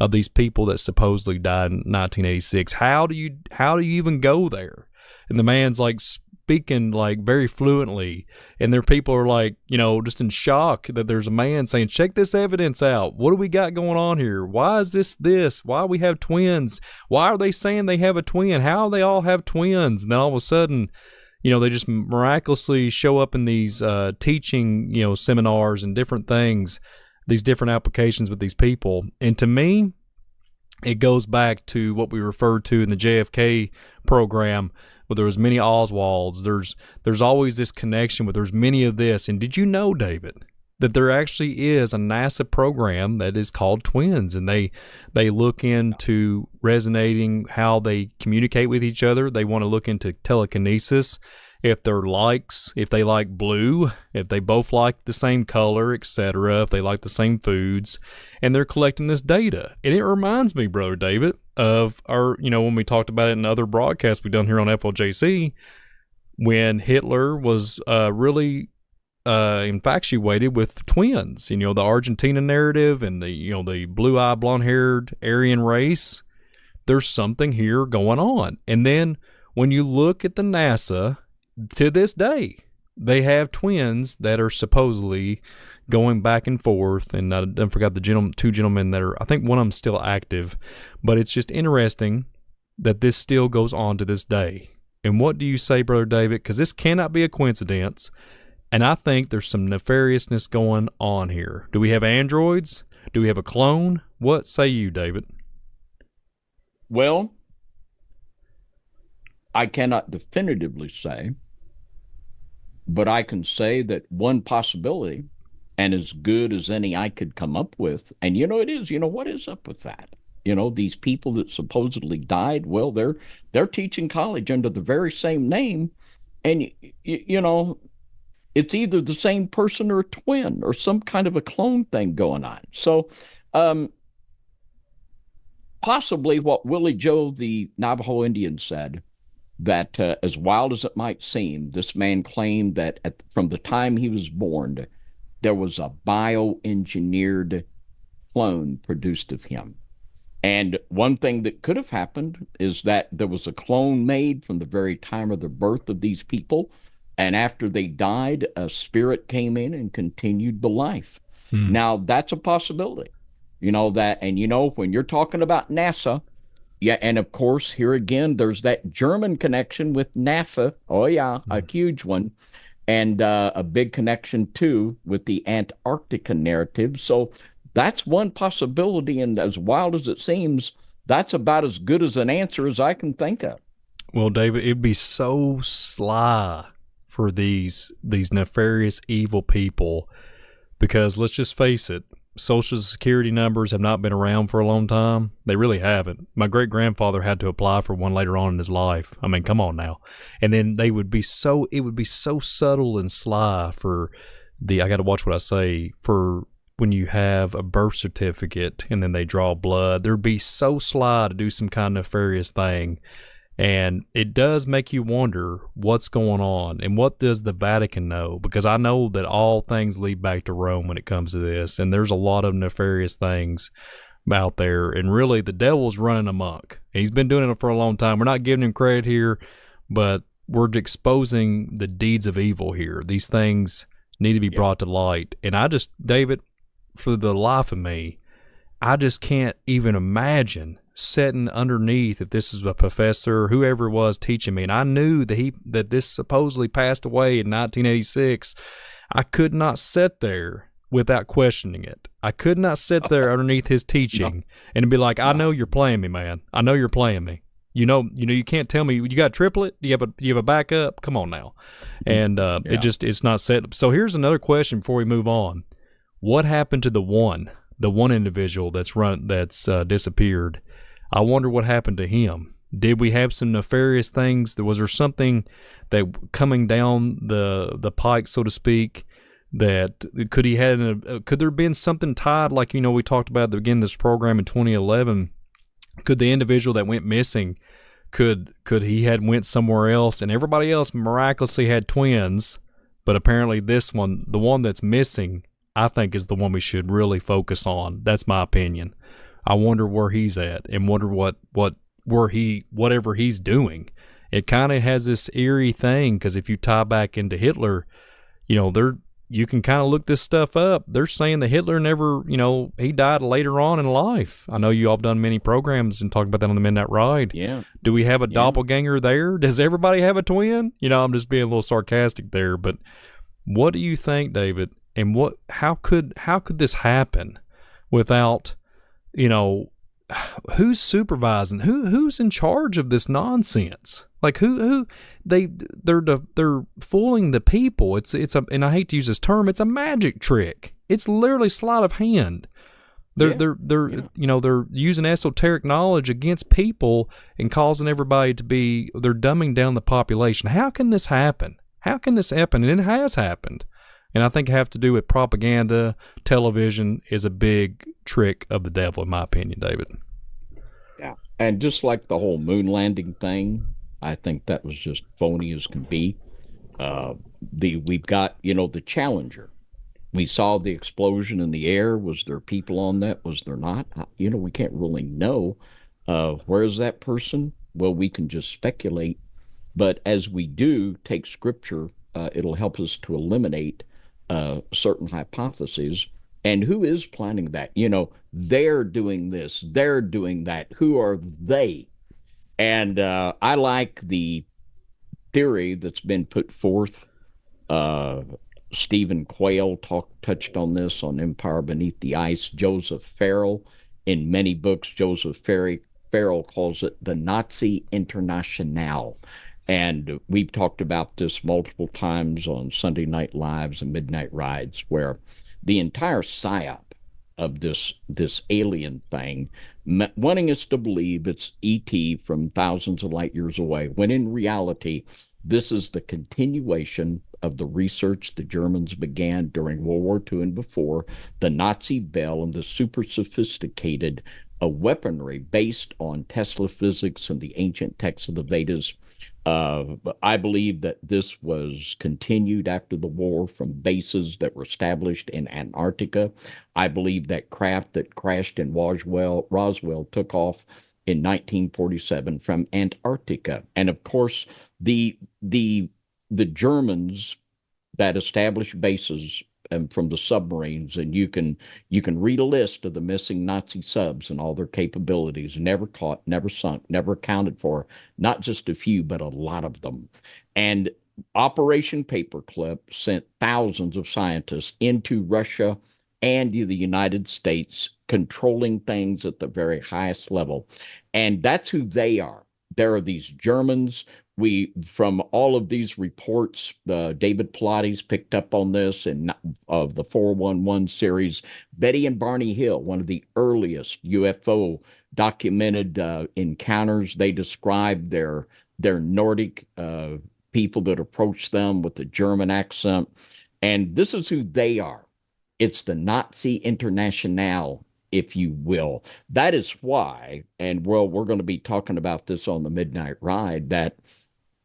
of these people that supposedly died in 1986. How do you even go there? And the man's like speaking like very fluently, and their people are like, just in shock that there's a man saying, check this evidence out. What do we got going on here? Why is this? Why we have twins? Why are they saying they have a twin? How do they all have twins? And then all of a sudden, they just miraculously show up in these teaching, seminars and different things, these different applications with these people. And to me, it goes back to what we referred to in the JFK program, where there was many Oswalds. There's always this connection with, there's many of this. And did you know, David, that there actually is a NASA program that is called Twins, and they look into resonating, how they communicate with each other. They want to look into telekinesis, if they like blue, if they both like the same color, etc., if they like the same foods, and they're collecting this data. And it reminds me, Brother David, of our, when we talked about it in other broadcasts we've done here on FLJC, when Hitler was really infatuated with twins. The Argentina narrative and the blue-eyed, blonde-haired Aryan race. There's something here going on. And then when you look at the NASA, to this day, they have twins that are supposedly going back and forth. And I forgot the two gentlemen that are, I think one of them's still active. But it's just interesting that this still goes on to this day. And what do you say, Brother David? Because this cannot be a coincidence. And I think there's some nefariousness going on here. Do we have androids? Do we have a clone? What say you, David? Well, I cannot definitively say, but I can say that one possibility, and as good as any I could come up with, and it is, what is up with that? These people that supposedly died, well, they're teaching college under the very same name, and it's either the same person or a twin or some kind of a clone thing going on. So possibly what Willie Joe, the Navajo Indian, said, that as wild as it might seem, this man claimed that from the time he was born, there was a bioengineered clone produced of him. And one thing that could have happened is that there was a clone made from the very time of the birth of these people. And after they died, a spirit came in and continued the life. Now, that's a possibility. When you're talking about NASA, yeah, and of course, here again, there's that German connection with NASA. Oh, yeah, a huge one. And a big connection, too, with the Antarctica narrative. So that's one possibility. And as wild as it seems, that's about as good as an answer as I can think of. Well, David, it'd be so sly for these nefarious, evil people, because let's just face it, Social Security numbers have not been around for a long time. They really haven't. My great-grandfather had to apply for one later on in his life. I mean, come on now. And then it would be so subtle and sly for I got to watch what I say for when you have a birth certificate and then they draw blood. They'd be so sly to do some kind of nefarious thing. And it does make you wonder what's going on and what does the Vatican know? Because I know that all things lead back to Rome when it comes to this. And there's a lot of nefarious things out there. And really, the devil's running amok. He's been doing it for a long time. We're not giving him credit here, but we're exposing the deeds of evil here. These things need to be brought to light. And I just, David, for the life of me, I just can't even imagine sitting underneath, if this is a professor, whoever it was teaching me, and I knew that this supposedly passed away in 1986. I could not sit there without questioning it. I could not sit there underneath his teaching and be like, I know you're playing me, man. I know you're playing me. You know, you can't tell me you got a triplet. Do you have a backup? Come on now. And it's not set. So here's another question before we move on. What happened to the one individual that's disappeared? I wonder what happened to him. Did we have some nefarious things? Was there something that coming down the pike, so to speak, that could there have been something tied, like, we talked about at the beginning of this program in 2011? Could the individual that went missing, could he had went somewhere else and everybody else miraculously had twins, but apparently this one, the one that's missing, I think is the one we should really focus on. That's my opinion. I wonder where he's at and wonder whatever he's doing. It kind of has this eerie thing, because if you tie back into Hitler, you can kind of look this stuff up. They're saying that Hitler never, he died later on in life. I know you all have done many programs and talked about that on the Midnight Ride. Yeah. Do we have a doppelganger there? Does everybody have a twin? I'm just being a little sarcastic there, but what do you think, David? And how could this happen without, who's supervising? Who's in charge of this nonsense? Like they're fooling the people. And I hate to use this term, it's a magic trick. It's literally sleight of hand. They're using esoteric knowledge against people and causing everybody they're dumbing down the population. How can this happen? And it has happened. And I think it has to do with propaganda. Television is a big trick of the devil, in my opinion, David. Yeah. And just like the whole moon landing thing, I think that was just phony as can be. We've got, the Challenger. We saw the explosion in the air. Was there people on that? Was there not? We can't really know. Where is that person? Well, we can just speculate. But as we do take scripture, it'll help us to eliminate certain hypotheses. And who is planning that? They're doing this, they're doing that. Who are they? And I like the theory that's been put forth. Stephen Quayle touched on this on Empire Beneath the Ice. Joseph Farrell, in many books, Farrell calls it the Nazi Internationale. And we've talked about this multiple times on Sunday Night Lives and Midnight Rides, where the entire psyop of this alien thing, wanting us to believe it's ET from thousands of light years away, when in reality, this is the continuation of the research the Germans began during World War II and before, the Nazi Bell and the super sophisticated weaponry based on Tesla physics and the ancient texts of the Vedas. I believe that this was continued after the war from bases that were established in Antarctica. I believe that craft that crashed in Roswell took off in 1947 from Antarctica. And of course, the Germans that established bases from the submarines, and you can read a list of the missing Nazi subs and all their capabilities, never caught, never sunk, never accounted for, not just a few, but a lot of them. And Operation Paperclip sent thousands of scientists into Russia and the United States, controlling things at the very highest level. And that's who they are. There are these Germans. From all of these reports, David Pilates picked up on this in of the 411 series. Betty and Barney Hill, one of the earliest UFO documented encounters, they described their Nordic people that approached them with a German accent. And this is who they are. It's the Nazi International, if you will. That is why, and well, we're going to be talking about this on the Midnight Ride, that,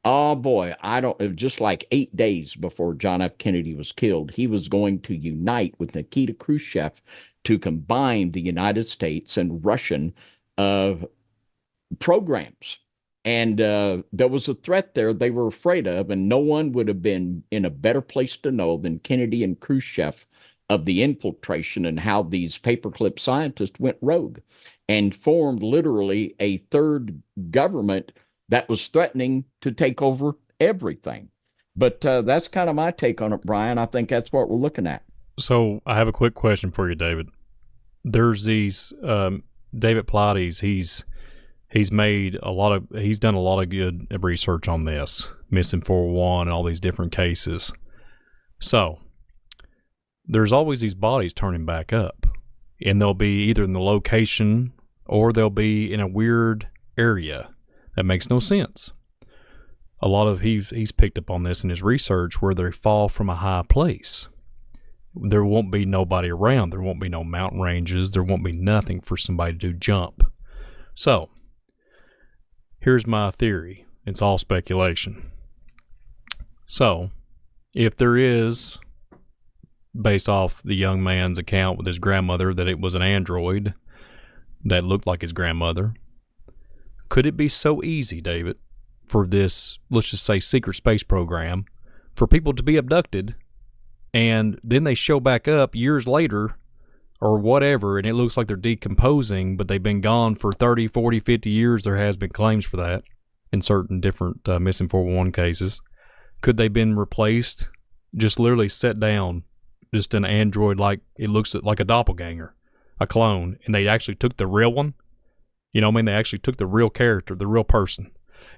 oh boy, I don't, it was just like 8 days before John F. Kennedy was killed, he was going to unite with Nikita Khrushchev to combine the United States and Russian uh, programs. And there was a threat there they were afraid of, and no one would have been in a better place to know than Kennedy and Khrushchev of the infiltration and how these paperclip scientists went rogue and formed literally a third government that was threatening to take over everything. But that's kind of my take on it, Brian. I think that's what we're looking at. So I have a quick question for you, David. There's these David Pilates. He's done a lot of good research on this missing 401 and all these different cases. So there's always these bodies turning back up, and they'll be either in the location or they'll be in a weird area that makes no sense. A lot of he's picked up on this in his research where they fall from a high place. There won't be nobody around. There won't be no mountain ranges. There won't be nothing for somebody to jump. So here's my theory. It's all speculation. So if there is, based off the young man's account with his grandmother, that it was an android that looked like his grandmother, could it be so easy, David, for this, let's just say, secret space program, for people to be abducted and then they show back up years later or whatever, and it looks like they're decomposing, but they've been gone for 30, 40, 50 years. There has been claims for that in certain different missing 411 cases. Could they have been replaced, just literally set down, just an android, like it looks like a doppelganger, a clone, and they actually took the real one? You know what I mean? They actually took the real character, the real person,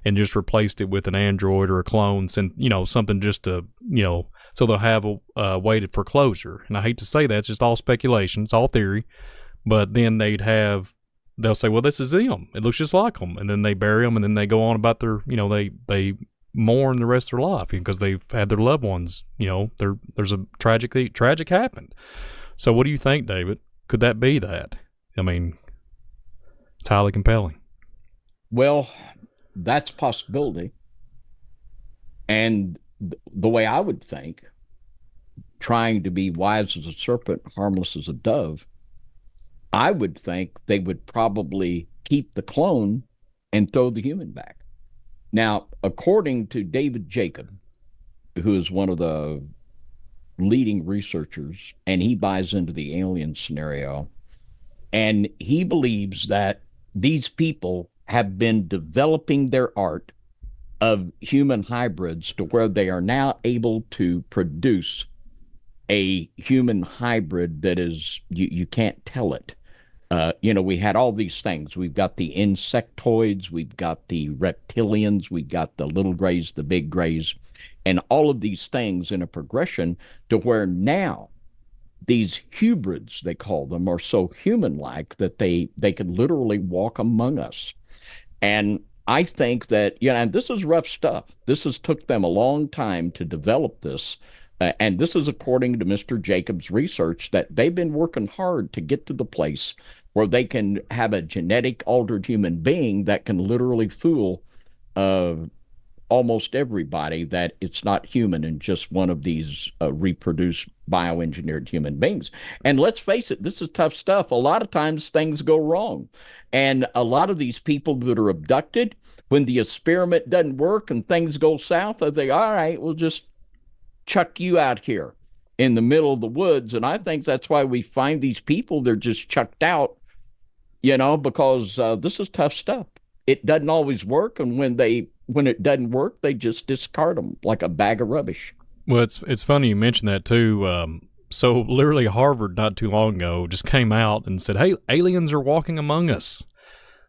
and just replaced it with an android or a clone, something just to, so they'll have a waited for closure. And I hate to say that, it's just all speculation, it's all theory, but then they'll say, well, this is them, it looks just like them, and then they bury them, and then they go on about their, they mourn the rest of their life because they've had their loved ones, there's a tragic happened. So what do you think, David? Could that be that? I mean, it's highly compelling. Well, that's a possibility. And the way I would think, trying to be wise as a serpent, harmless as a dove, I would think they would probably keep the clone and throw the human back. Now, according to David Jacob, who is one of the leading researchers, and he buys into the alien scenario, and he believes that these people have been developing their art of human hybrids to where they are now able to produce a human hybrid that is, you can't tell it. We had all these things. We've got the insectoids, we've got the reptilians, we've got the little grays, the big grays, and all of these things in a progression to where now these hybrids, they call them, are so human-like that they can literally walk among us. And I think that, and this is rough stuff. This has took them a long time to develop this. And this is according to Mr. Jacobs' research, that they've been working hard to get to the place where they can have a genetic altered human being that can literally fool almost everybody that it's not human and just one of these reproduced bioengineered human beings. And let's face it, this is tough stuff. A lot of times things go wrong. And a lot of these people that are abducted, when the experiment doesn't work and things go south, they think, all right, we'll just chuck you out here in the middle of the woods. And I think that's why we find these people, they're just chucked out, because this is tough stuff. It doesn't always work. And when it doesn't work, they just discard them like a bag of rubbish. Well, it's funny you mentioned that too. So literally Harvard not too long ago just came out and said, hey, aliens are walking among us.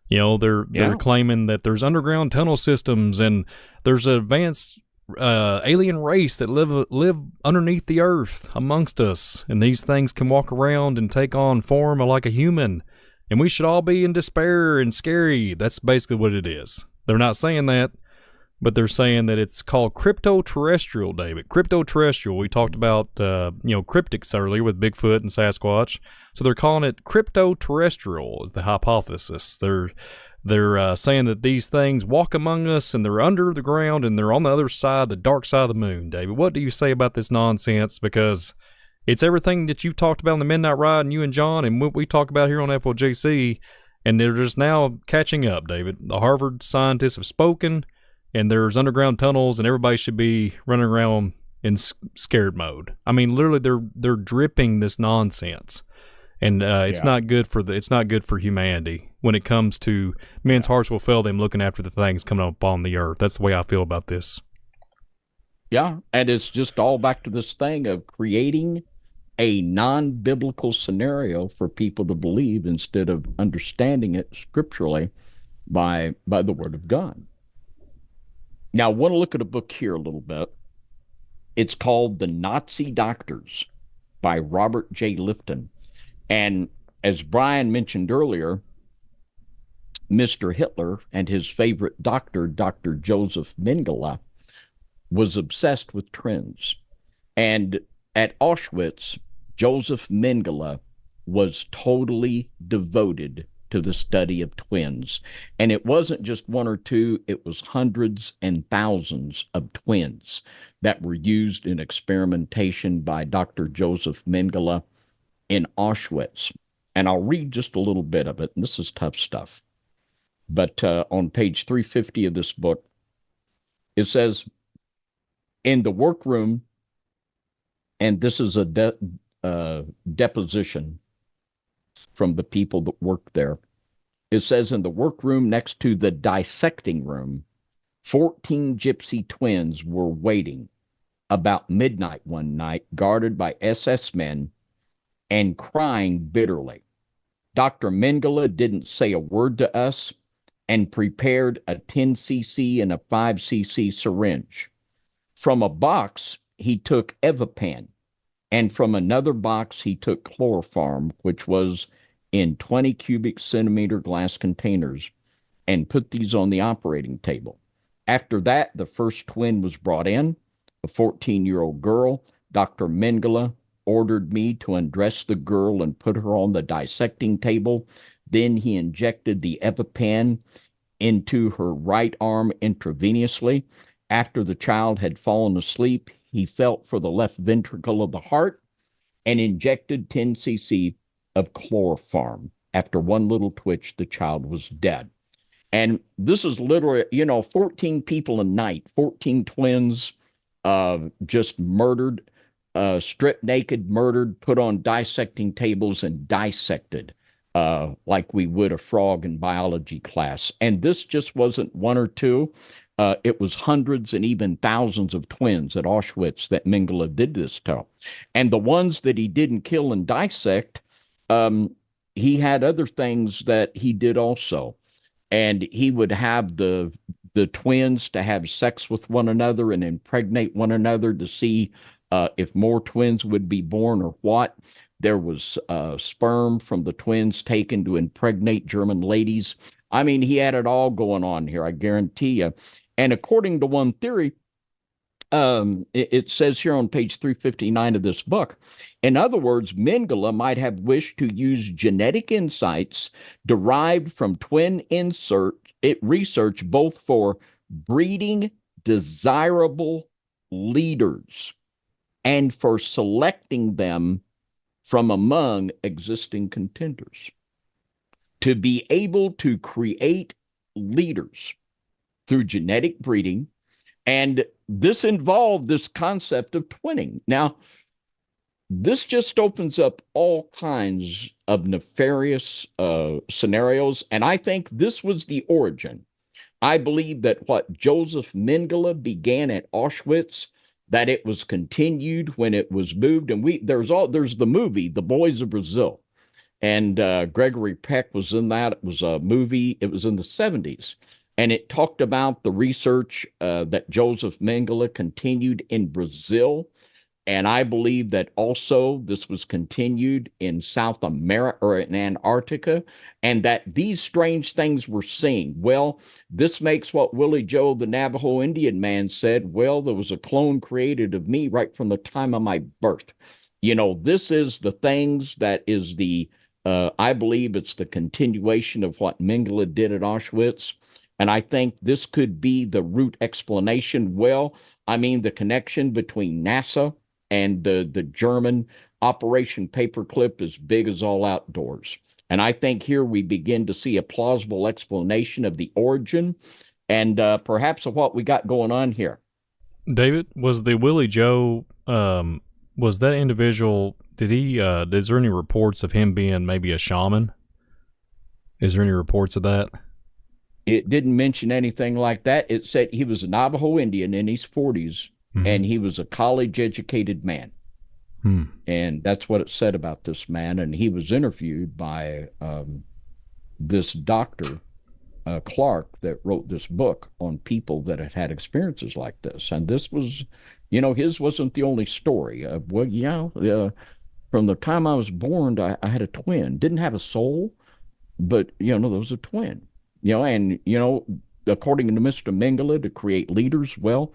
They're claiming that there's underground tunnel systems and there's an advanced alien race that live underneath the earth amongst us, and these things can walk around and take on form like a human, and we should all be in despair and scary. That's basically what it is. They're not saying that, but they're saying that it's called crypto-terrestrial, David. Crypto-terrestrial. We talked about cryptics earlier with Bigfoot and Sasquatch, so they're calling it crypto-terrestrial is the hypothesis. They're saying that these things walk among us and they're under the ground and they're on the other side, the dark side of the moon. David, what do you say about this nonsense? Because it's everything that you've talked about in the Midnight Ride and you and John and what we talk about here on FOJC, and they're just now catching up, David. The Harvard scientists have spoken, and there's underground tunnels, and everybody should be running around in scared mode. I mean, literally, they're dripping this nonsense. And it's not good for humanity when it comes to men's hearts will fail them looking after the things coming up on the earth. That's the way I feel about this. Yeah, and it's just all back to this thing of creating a non-biblical scenario for people to believe instead of understanding it scripturally by the Word of God. Now, I want to look at a book here a little bit. It's called The Nazi Doctors by Robert J. Lifton. And as Brian mentioned earlier, Mr. Hitler and his favorite doctor, Dr. Joseph Mengele, was obsessed with twins. And at Auschwitz, Joseph Mengele was totally devoted to the study of twins. And it wasn't just one or two, it was hundreds and thousands of twins that were used in experimentation by Dr. Joseph Mengele in Auschwitz. And I'll read just a little bit of it. And this is tough stuff. But on page 350 of this book, it says, in the workroom, and this is a deposition from the people that worked there. It says, in the workroom next to the dissecting room, 14 gypsy twins were waiting about midnight one night, guarded by SS men and crying bitterly. Dr. Mengele didn't say a word to us and prepared a 10 cc and a 5 cc syringe. From a box, he took Evapan, and from another box, he took chloroform, which was in 20 cubic centimeter glass containers, and put these on the operating table. After that, the first twin was brought in, a 14-year-old girl. Dr. Mengele ordered me to undress the girl and put her on the dissecting table. Then he injected the EpiPen into her right arm intravenously. After the child had fallen asleep, he felt for the left ventricle of the heart and injected 10 cc of chloroform. After one little twitch, the child was dead. And this is literally, 14 people a night, 14 twins just murdered, stripped naked, murdered, put on dissecting tables and dissected like we would a frog in biology class. And this just wasn't one or two. It was hundreds and even thousands of twins at Auschwitz that Mengele did this to. And the ones that he didn't kill and dissect, he had other things that he did also. And he would have the twins to have sex with one another and impregnate one another to see if more twins would be born or what. There was sperm from the twins taken to impregnate German ladies. I mean, he had it all going on here, I guarantee you. And according to one theory, it says here on page 359 of this book, in other words, Mengele might have wished to use genetic insights derived from twin research both for breeding desirable leaders and for selecting them from among existing contenders. To be able to create leaders through genetic breeding, and this involved this concept of twinning. Now, this just opens up all kinds of nefarious scenarios, and I think this was the origin. I believe that what Joseph Mengele began at Auschwitz, that it was continued when it was moved, and there's the movie, The Boys of Brazil, and Gregory Peck was in that. It was a movie. It was in the 70s. And it talked about the research that Joseph Mengele continued in Brazil And I believe that also this was continued in South America or in Antarctica, and that these strange things we're seeing. Well, this makes what Willie Joe, the Navajo Indian man, said. Well, there was a clone created of me right from the time of my birth. This is the things that is I believe it's the continuation of what Mengele did at Auschwitz. And I think this could be the root explanation. Well, I mean, the connection between NASA and the German Operation Paperclip is big as all outdoors. And I think here we begin to see a plausible explanation of the origin and perhaps of what we got going on here. David, was the Willie Joe, was that individual, is there any reports of him being maybe a shaman? Is there any reports of that? It didn't mention anything like that. It said he was a Navajo Indian in his 40s, and he was a college educated man. And that's what it said about this man. And he was interviewed by this doctor, Clark, that wrote this book on people that had had experiences like this. And this was, his wasn't the only story. From the time I was born, I had a twin. Didn't have a soul, but, there was a twin. According to Mr. Mengele, to create leaders, well,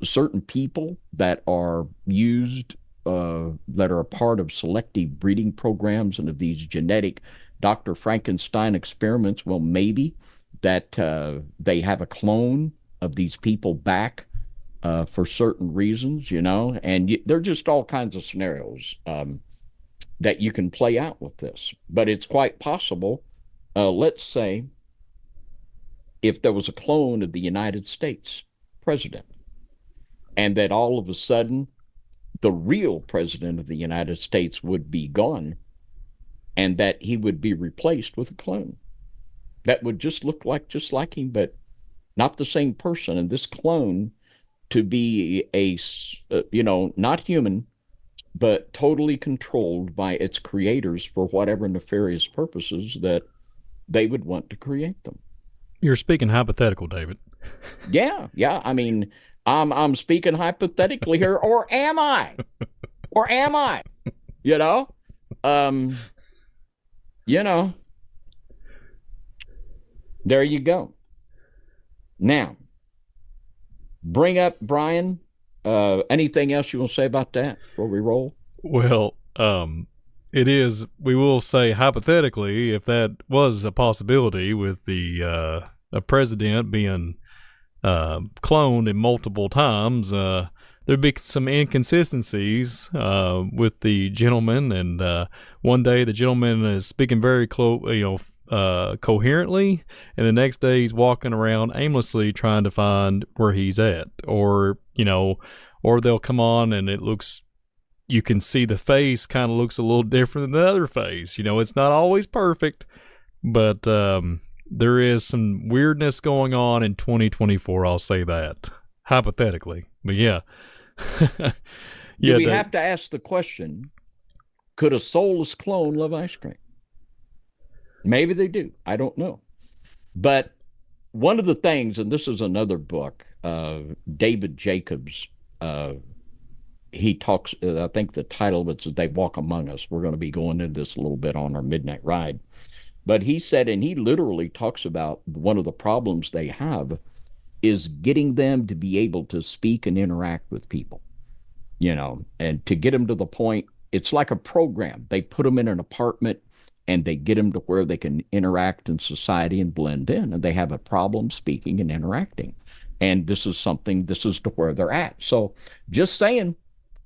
certain people that are used, that are a part of selective breeding programs and of these genetic Dr. Frankenstein experiments, well, maybe that they have a clone of these people back for certain reasons, and there are just all kinds of scenarios that you can play out with this. But it's quite possible, let's say, if there was a clone of the United States president, and that all of a sudden the real president of the United States would be gone, and that he would be replaced with a clone that would just look like just like him, but not the same person. And this clone to be not human, but totally controlled by its creators for whatever nefarious purposes that they would want to create them. You're speaking hypothetical, David. Yeah. I mean, I'm speaking hypothetically here, or am I? Or am I? You know? You know. There you go. Now, bring up Brian. Anything else you want to say about that before we roll? Well, it is. We will say hypothetically, if that was a possibility, with the a president being cloned in multiple times, there'd be some inconsistencies with the gentleman. And one day the gentleman is speaking very coherently, and the next day he's walking around aimlessly trying to find where he's at, or they'll come on and it looks, you can see the face kind of looks a little different than the other face. It's not always perfect, but there is some weirdness going on in 2024. I'll say that hypothetically, but yeah. Do we have to ask the question, could a soulless clone love ice cream? Maybe they do. I don't know. But one of the things, and this is another book, David Jacobs, he talks, I think the title of it's They Walk Among Us. We're going to be going into this a little bit on our midnight ride. But he said, and he literally talks about one of the problems they have is getting them to be able to speak and interact with people, and to get them to the point, it's like a program. They put them in an apartment and they get them to where they can interact in society and blend in, and they have a problem speaking and interacting. And this is to where they're at. So just saying,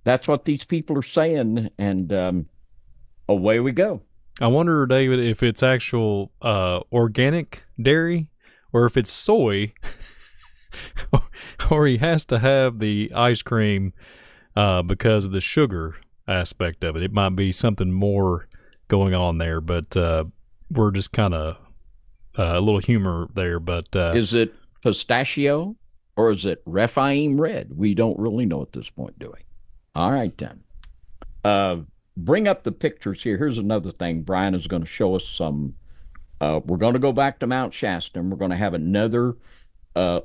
that's what these people are saying, and away we go. I wonder, David, if it's actual organic dairy or if it's soy, or he has to have the ice cream because of the sugar aspect of it. It might be something more going on there, but we're just kind of a little humor there. But is it pistachio or is it Rephaim red? We don't really know at this point, do we? All right, then. Bring up the pictures here. Here's another thing. Brian is going to show us some. We're going to go back to Mount Shasta, and we're going to have another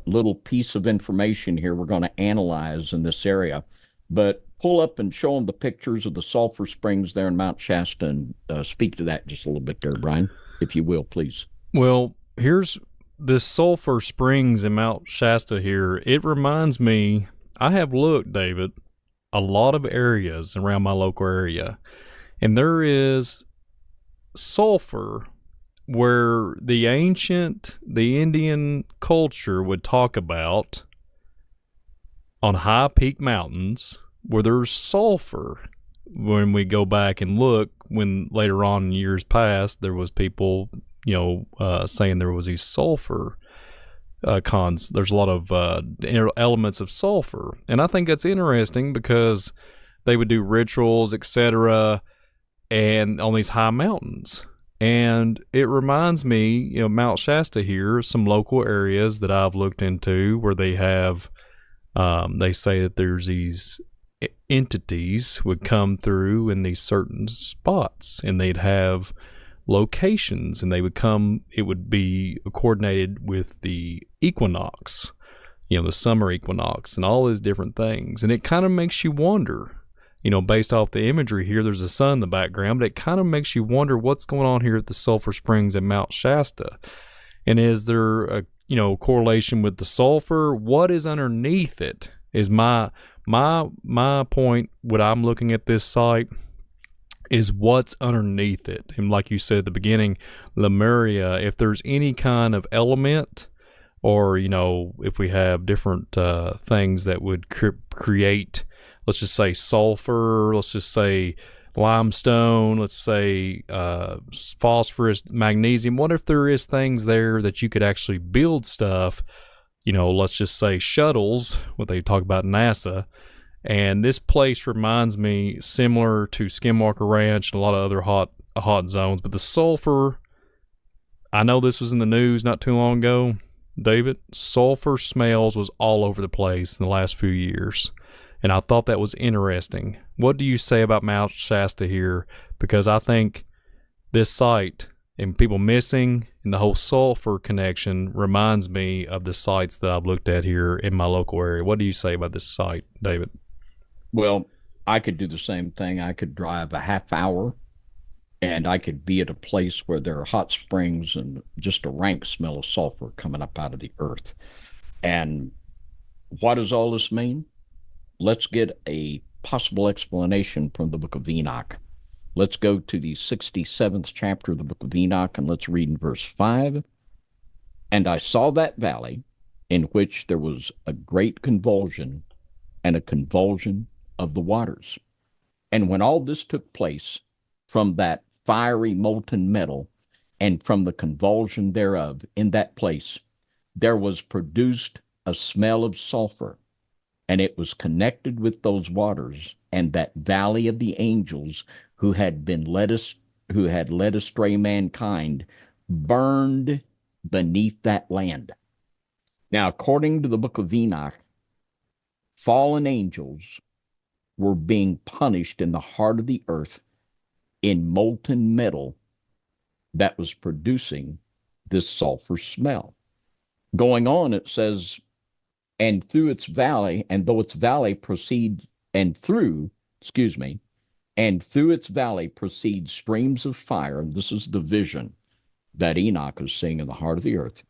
little piece of information here we're going to analyze in this area. But pull up and show them the pictures of the sulfur springs there in Mount Shasta and speak to that just a little bit there, Brian, if you will, please. Well, here's this sulfur springs in Mount Shasta here. It reminds me, I have looked, David, a lot of areas around my local area, and there is sulfur where the Indian culture would talk about on high peak mountains where there's sulfur. When we go back and look, when later on in years past, there was people, saying there was these sulfur there's a lot of elements of sulfur, and I think that's interesting because they would do rituals, etc., and on these high mountains. And it reminds me, Mount Shasta here, some local areas that I've looked into where they have, they say that there's these entities would come through in these certain spots, and they'd have locations, and it would be coordinated with the equinox, the summer equinox, and all these different things. And it kind of makes you wonder, based off the imagery here, there's a sun in the background, but it kind of makes you wonder what's going on here at the Sulphur Springs at Mount Shasta. And is there a correlation with the sulfur? What is underneath it is my point. What I'm looking at this site is what's underneath it. And like you said at the beginning, Lemuria, if there's any kind of element, or if we have different things that would create, let's just say sulfur, let's just say limestone, let's say phosphorus, magnesium. What if there is things there that you could actually build stuff, let's just say shuttles, what they talk about NASA. And this place reminds me similar to Skinwalker Ranch and a lot of other hot zones. But the sulfur, I know this was in the news not too long ago, David. Sulfur smells was all over the place in the last few years, and I thought that was interesting. What do you say about Mount Shasta here? Because I think this site and people missing and the whole sulfur connection reminds me of the sites that I've looked at here in my local area. What do you say about this site, David? Well, I could do the same thing. I could drive a half hour and I could be at a place where there are hot springs and just a rank smell of sulfur coming up out of the earth. And what does all this mean? Let's get a possible explanation from the book of Enoch. Let's go to the 67th chapter of the book of Enoch, and let's read in verse 5. And I saw that valley in which there was a great convulsion, and a convulsion of the waters. And when all this took place, from that fiery molten metal, and from the convulsion thereof in that place, there was produced a smell of sulfur, and it was connected with those waters, and that valley of the angels who had led astray mankind, burned beneath that land. Now, according to the book of Enoch, fallen angels were being punished in the heart of the earth in molten metal that was producing this sulfur smell. Going on, it says, and through its valley, and though its valley proceed, and through its valley proceed streams of fire, and this is the vision that Enoch is seeing in the heart of the earth,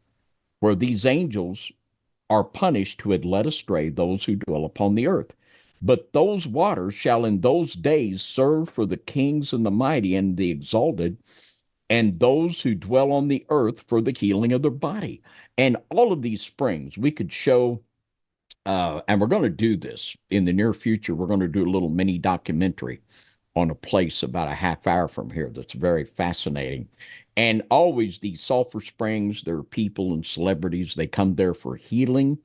where these angels are punished who had led astray those who dwell upon the earth. But those waters shall in those days serve for the kings and the mighty and the exalted, and those who dwell on the earth for the healing of their body. And all of these springs, we could show, and we're going to do this in the near future. We're going to do a little mini documentary on a place about a half hour from here that's very fascinating. And always these sulfur springs, there are people and celebrities, they come there for healing.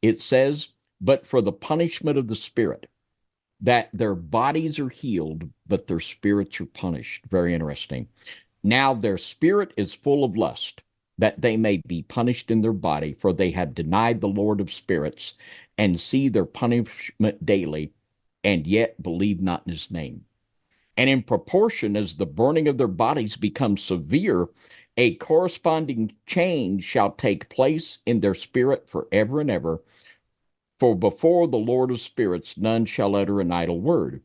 It says, but for the punishment of the spirit, that their bodies are healed, but their spirits are punished. Very interesting. Now their spirit is full of lust, that they may be punished in their body, for they have denied the Lord of spirits, and see their punishment daily, and yet believe not in his name. And in proportion as the burning of their bodies becomes severe, a corresponding change shall take place in their spirit forever and ever. For before the Lord of spirits none shall utter an idle word.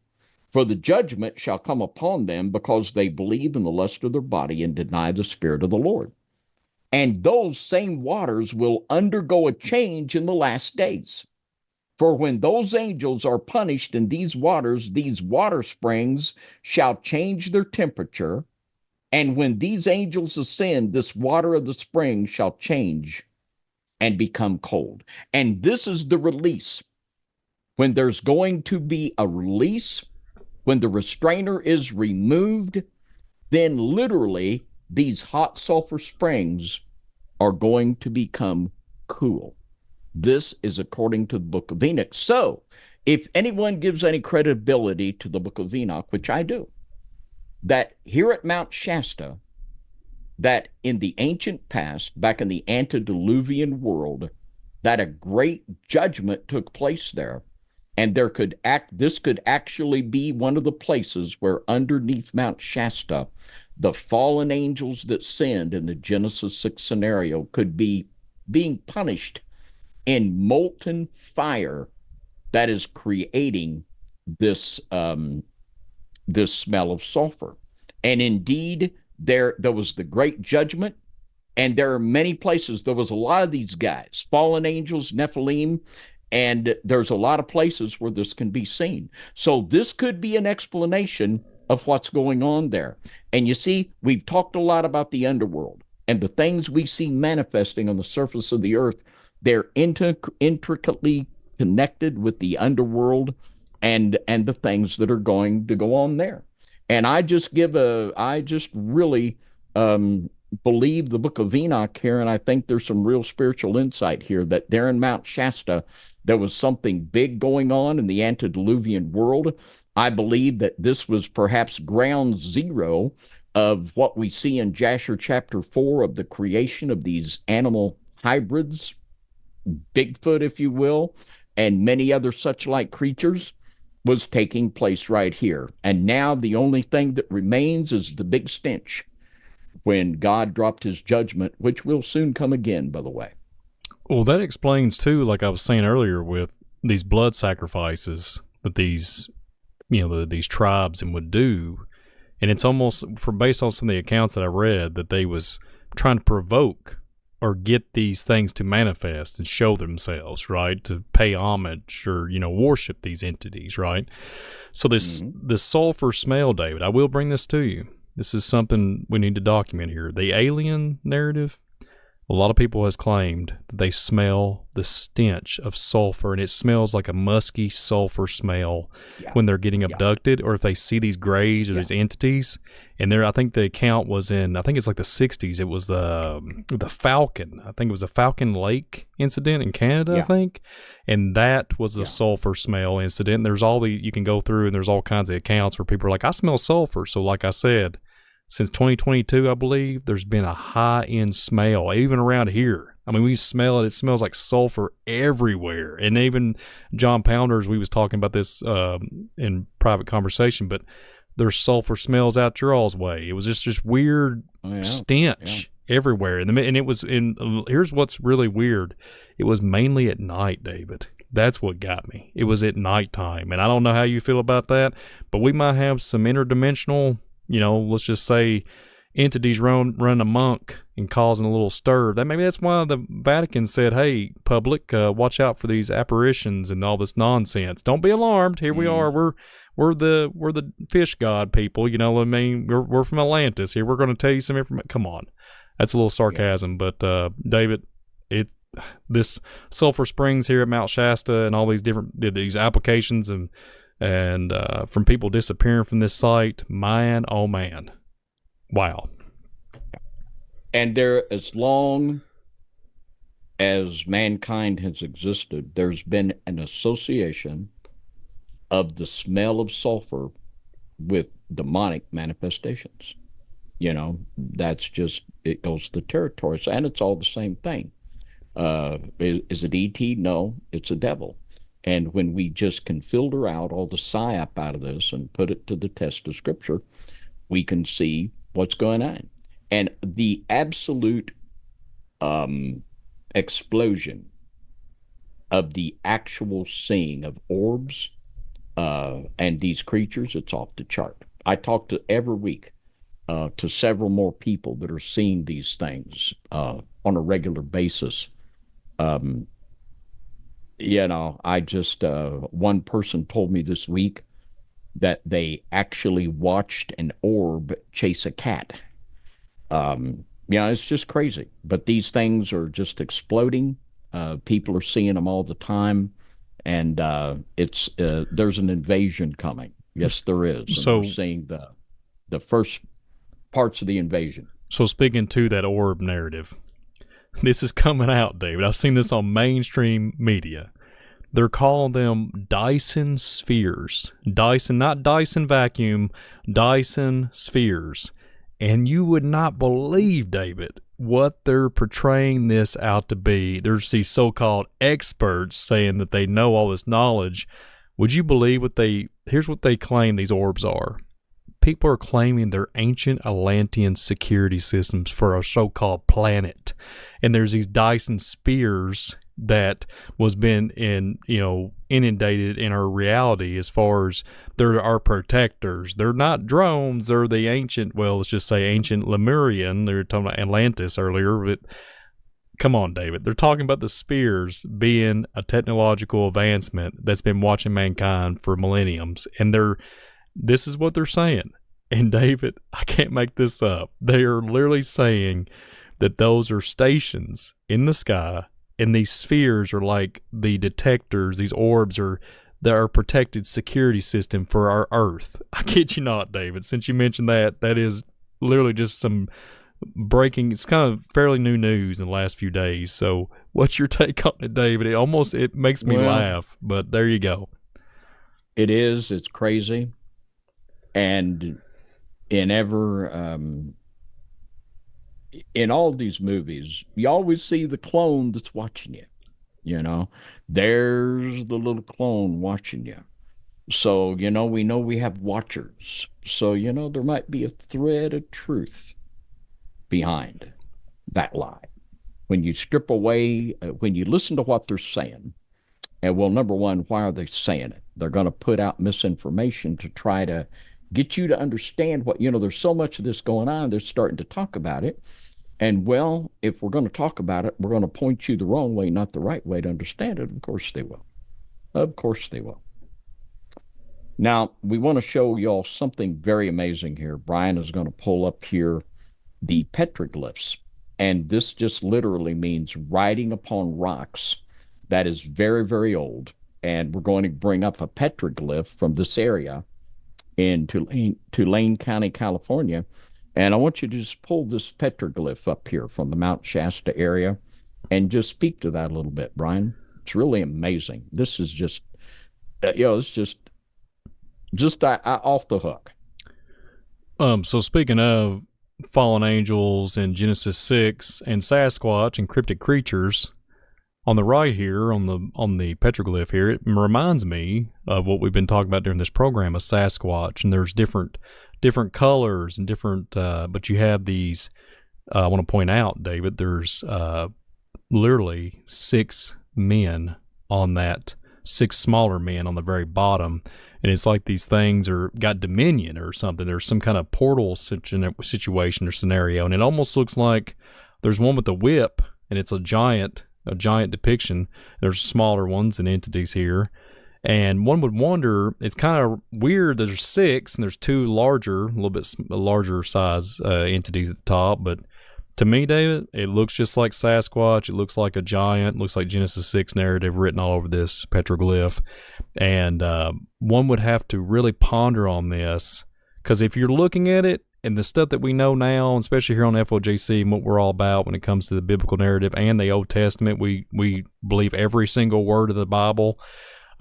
For the judgment shall come upon them because they believe in the lust of their body and deny the Spirit of the Lord. And those same waters will undergo a change in the last days. For when those angels are punished in these waters, these water springs shall change their temperature. And when these angels ascend, this water of the spring shall change and become cold. And this is the release. When there's going to be a release, when the restrainer is removed, then literally these hot sulfur springs are going to become cool. This is according to the book of Enoch. So, if anyone gives any credibility to the book of Enoch, which I do, that here at Mount Shasta, that in the ancient past, back in the antediluvian world, that a great judgment took place there, and this could actually be one of the places where underneath Mount Shasta, the fallen angels that sinned in the Genesis 6 scenario could be being punished in molten fire that is creating this this smell of sulfur. And indeed, there was the great judgment, and there are many places. There was a lot of these guys, fallen angels, Nephilim, and there's a lot of places where this can be seen. So this could be an explanation of what's going on there. And you see, we've talked a lot about the underworld and the things we see manifesting on the surface of the earth. They're intricately connected with the underworld and the things that are going to go on there. And I just really believe the book of Enoch here, and I think there's some real spiritual insight here that there in Mount Shasta, there was something big going on in the antediluvian world. I believe that this was perhaps ground zero of what we see in Jasher chapter 4 of the creation of these animal hybrids, Bigfoot, if you will, and many other such like creatures was taking place right here. And now the only thing that remains is the big stench when God dropped his judgment, which will soon come again, by the way. Well, that explains too, like I was saying earlier, with these blood sacrifices that these, these tribes and would do, and it's almost based on some of the accounts that I read that they was trying to provoke or get these things to manifest and show themselves, right? To pay homage or worship these entities, right? So this sulfur smell, David, I will bring this to you. This is something we need to document here. The alien narrative, a lot of people has claimed that they smell the stench of sulfur, and it smells like a musky sulfur smell when they're getting abducted, or if they see these grays or these entities. And I think the account was I think it's like the 60s. It was the Falcon. I think it was a Falcon Lake incident in Canada, I think. And that was a sulfur smell incident. There's you can go through, and there's all kinds of accounts where people are like, I smell sulfur. So like I said, since 2022, I believe, there's been a high-end smell, even around here. I mean, we smell it. It smells like sulfur everywhere. And even John Pounders, we was talking about this in private conversation, but there's sulfur smells out your all's way. It was just this weird stench everywhere. And it was here's what's really weird. It was mainly at night, David. That's what got me. It was at nighttime. And I don't know how you feel about that, but we might have some interdimensional, let's just say entities run amok and causing a little stir. Maybe that's why the Vatican said, hey, public, watch out for these apparitions and all this nonsense. Don't be alarmed. Here we are. We're the fish god people. I mean, we're from Atlantis here. We're going to tell you some information. Come on. That's a little sarcasm, but David, this sulfur springs here at Mount Shasta and all these applications and from people disappearing from this site, man, oh man, wow. And as long as mankind has existed, there's been an association of the smell of sulfur with demonic manifestations. That's just, it goes to territory, and it's all the same thing. Is it E.T.? No, it's a devil. And when we just can filter out all the psyop out of this and put it to the test of Scripture, we can see what's going on. And the absolute explosion of the actual seeing of orbs and these creatures, it's off the chart. I talk to every week to several more people that are seeing these things on a regular basis. Um, I just, one person told me this week that they actually watched an orb chase a cat. It's just crazy. But these things are just exploding. People are seeing them all the time, and it's there's an invasion coming. Yes, there is, and So, we're seeing the first parts of the invasion. so speaking to that orb narrative, this is coming out, David. I've seen this on mainstream media. They're calling them Dyson spheres. Dyson, not Dyson vacuum, Dyson spheres. And you would not believe, David, what they're portraying this out to be. There's these so-called experts saying that they know all this knowledge. Would you believe here's what they claim these orbs are. People are claiming they're ancient Atlantean security systems for our so-called planet. And there's these Dyson spheres that was been inundated in our reality as far as they're our protectors. They're not drones. They're the ancient, well, let's just say ancient Lemurian. They were talking about Atlantis earlier, but come on, David. They're talking about the spheres being a technological advancement that's been watching mankind for millenniums. And this is what they're saying. And David, I can't make this up. They are literally saying that those are stations in the sky, and these spheres are like the detectors. These orbs are our protected security system for our Earth. I kid you not, David. Since you mentioned that is literally just some breaking. It's kind of fairly new news in the last few days. So, what's your take on it, David? It makes me laugh, but there you go. It is. It's crazy. And in all these movies, you always see the clone that's watching you. There's the little clone watching you. So, we know we have watchers. So, there might be a thread of truth behind that lie. When you strip away, when you listen to what they're saying, and well, number one, why are they saying it? They're going to put out misinformation to try to get you to understand there's so much of this going on. They're starting to talk about it. And well, if we're going to talk about it, we're going to point you the wrong way, not the right way to understand it. Of course they will. Of course they will. Now, we want to show y'all something very amazing here. Brian is going to pull up here the petroglyphs. And this just literally means writing upon rocks that is very, very old. And we're going to bring up a petroglyph from this area in Tulane County, California. And I want you to just pull this petroglyph up here from the Mount Shasta area and just speak to that a little bit, Brian. It's really amazing. This is just, it's just off the hook. So speaking of fallen angels in Genesis 6 and Sasquatch and cryptic creatures, on the right here, on the petroglyph here, it reminds me of what we've been talking about during this program, a Sasquatch. And there's different colors and different, but you have these, I want to point out, David, there's literally 6 men on that, 6 smaller men on the very bottom. And it's like these things got dominion or something. There's some kind of portal situation or scenario. And it almost looks like there's one with a whip, and it's a giant depiction. There's smaller ones and entities here. And one would wonder, it's kind of weird. There's 6 and there's 2 larger, a little bit larger size entities at the top. But to me, David, it looks just like Sasquatch. It looks like a giant. It looks like Genesis 6 narrative written all over this petroglyph. And one would have to really ponder on this, because if you're looking at it and the stuff that we know now, especially here on FOJC and what we're all about when it comes to the biblical narrative and the Old Testament, we believe every single word of the Bible.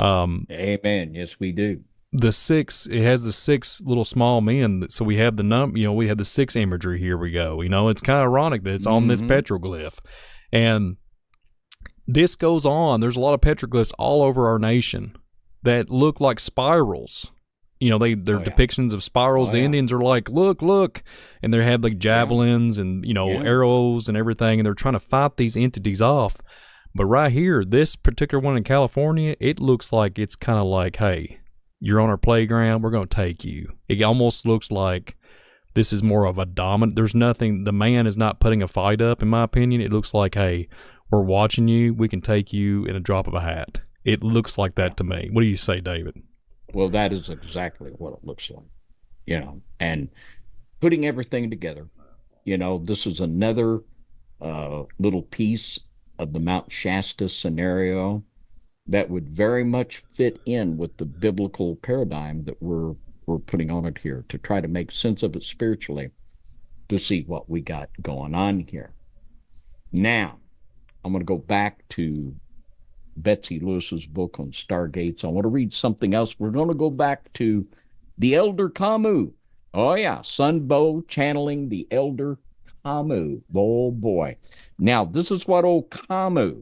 Amen. Yes, we do. It has the 6 little small men. So we have we have the 6 imagery. Here we go. It's kind of ironic that it's on this petroglyph. And this goes on. There's a lot of petroglyphs all over our nation that look like spirals. They're depictions of spirals. The Indians are like, look, and they have like javelins and arrows and everything, and they're trying to fight these entities off. But right here, this particular one in California, it looks like it's kind of like, hey, you're on our playground, we're going to take you. It almost looks like this is more of a dominant. There's nothing, the man is not putting a fight up, in my opinion. It looks like, hey, we're watching you, we can take you in a drop of a hat. It looks like that to me. What do you say, David? Well, that is exactly what it looks like, and putting everything together, this is another little piece of the Mount Shasta scenario that would very much fit in with the biblical paradigm that we're putting on it here to try to make sense of it spiritually to see what we got going on here. Now, I'm going to go back to Betsy Lewis's book on stargates. I want to read something else. We're going to go back to the Elder Camus. Oh, yeah, Sunbow channeling the Elder Camus. Oh, boy. Now, this is what old Camus,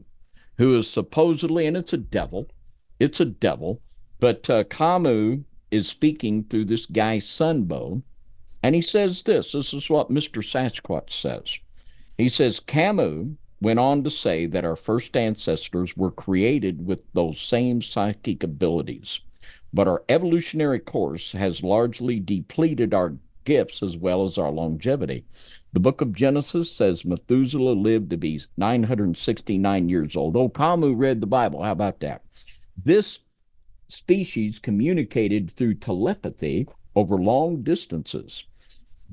who is supposedly, and it's a devil, but Camus is speaking through this guy Sunbow, and he says this is what Mr. Sasquatch says. He says, Camus went on to say that our first ancestors were created with those same psychic abilities, but our evolutionary course has largely depleted our gifts as well as our longevity. The book of Genesis says Methuselah lived to be 969 years old. Oh, Camus read the Bible. How about that? This species communicated through telepathy over long distances.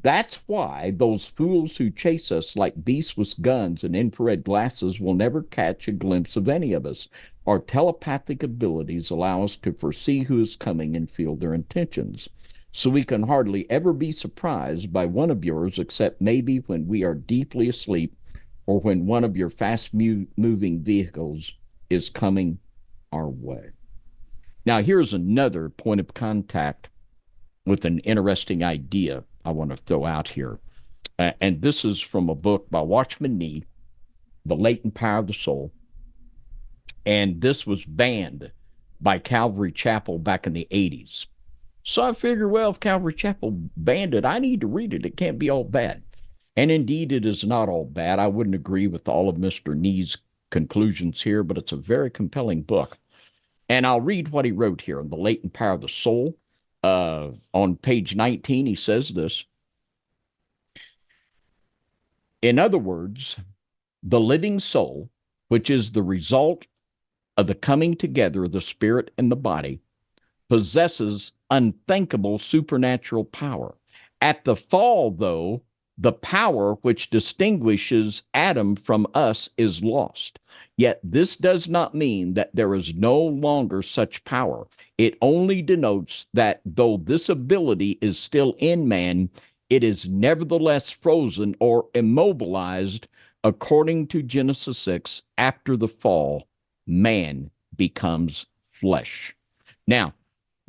That's why those fools who chase us like beasts with guns and infrared glasses will never catch a glimpse of any of us. Our telepathic abilities allow us to foresee who is coming and feel their intentions. So we can hardly ever be surprised by one of yours, except maybe when we are deeply asleep or when one of your fast-moving vehicles is coming our way. Now, here's another point of contact with an interesting idea I want to throw out here. And this is from a book by Watchman Nee, The Latent Power of the Soul. And this was banned by Calvary Chapel back in the 80s. So I figured, well, if Calvary Chapel banned it, I need to read it. It can't be all bad. And indeed, it is not all bad. I wouldn't agree with all of Mr. Nee's conclusions here, but it's a very compelling book. And I'll read what he wrote here on The Latent Power of the Soul. On page 19, he says this. In other words, the living soul, which is the result of the coming together of the spirit and the body, possesses unthinkable supernatural power. At the fall, though, the power which distinguishes Adam from us is lost. Yet this does not mean that there is no longer such power. It only denotes that though this ability is still in man, it is nevertheless frozen or immobilized according to Genesis 6. After the fall, man becomes flesh. Now,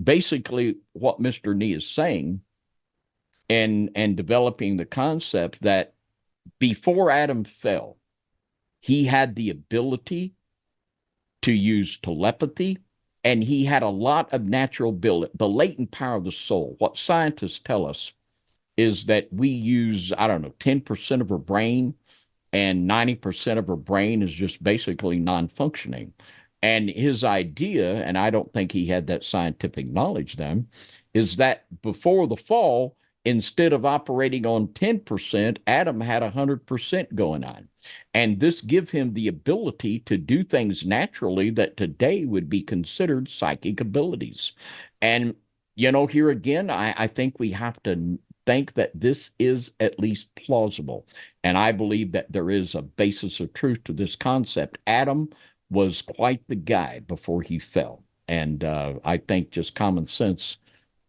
basically what Mr. Nee is saying and developing the concept that before Adam fell, he had the ability to use telepathy, and he had a lot of natural ability, the latent power of the soul. What scientists tell us is that we use, 10% of our brain, and 90% of our brain is just basically non-functioning. And his idea, and I don't think he had that scientific knowledge then, is that before the fall, instead of operating on 10%, Adam had 100% going on. And this give him the ability to do things naturally that today would be considered psychic abilities. And, here again, I think we have to think that this is at least plausible. And I believe that there is a basis of truth to this concept. Adam was quite the guy before he fell. And I think just common sense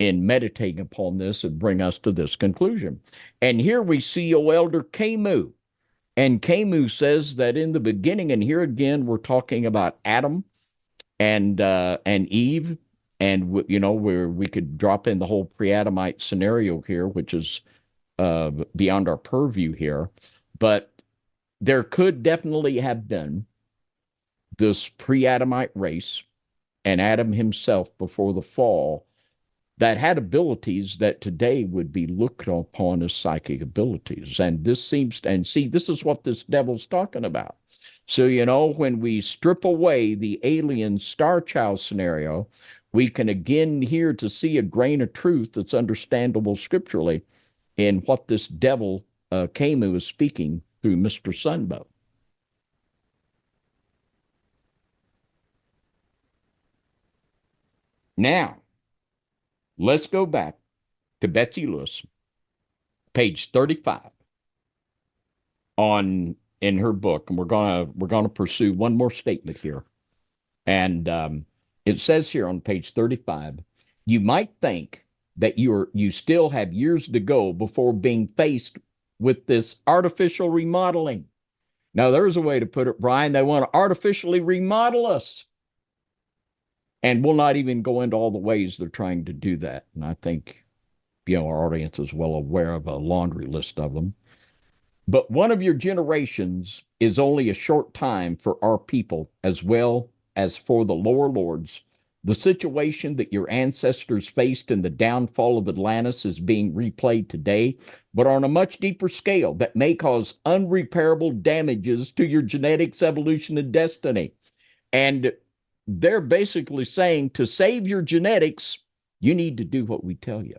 in meditating upon this would bring us to this conclusion. And here we see Elder Camus. And Camus says that in the beginning, and here again, we're talking about Adam and Eve, and where we could drop in the whole pre-Adamite scenario here, which is beyond our purview here. But there could definitely have been this pre-Adamite race, and Adam himself before the fall that had abilities that today would be looked upon as psychic abilities. And this seems, and see, this is what this devil's talking about. So, when we strip away the alien star child scenario, we can again here to see a grain of truth that's understandable scripturally in what this devil came and was speaking through Mr. Sunbow. Now, let's go back to Betsy Lewis, page 35 in her book, and we're gonna pursue one more statement here. And it says here on page 35, you might think that you still have years to go before being faced with this artificial remodeling. Now, there's a way to put it, Brian. They want to artificially remodel us. And we'll not even go into all the ways they're trying to do that. And I think, our audience is well aware of a laundry list of them. But one of your generations is only a short time for our people as well as for the lower lords. The situation that your ancestors faced in the downfall of Atlantis is being replayed today, but on a much deeper scale that may cause unrepairable damages to your genetics, evolution, and destiny. And they're basically saying to save your genetics, you need to do what we tell you.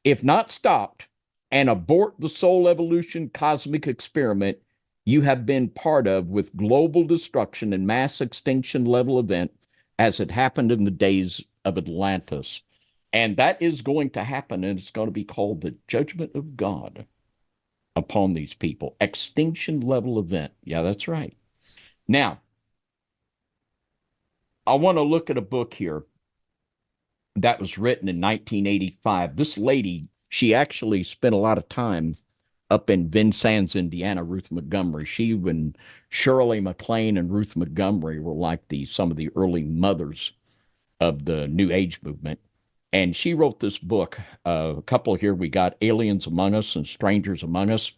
If not stopped and abort the soul evolution cosmic experiment you have been part of with global destruction and mass extinction level event as it happened in the days of Atlantis. And that is going to happen, and it's going to be called the judgment of God upon these people. Extinction level event. Yeah, that's right. Now, I want to look at a book here that was written in 1985. This lady, she actually spent a lot of time up in Vincennes, Indiana, Ruth Montgomery. She and Shirley MacLaine and Ruth Montgomery were like some of the early mothers of the New Age movement. And she wrote this book, a couple here we got, Aliens Among Us and Strangers Among Us.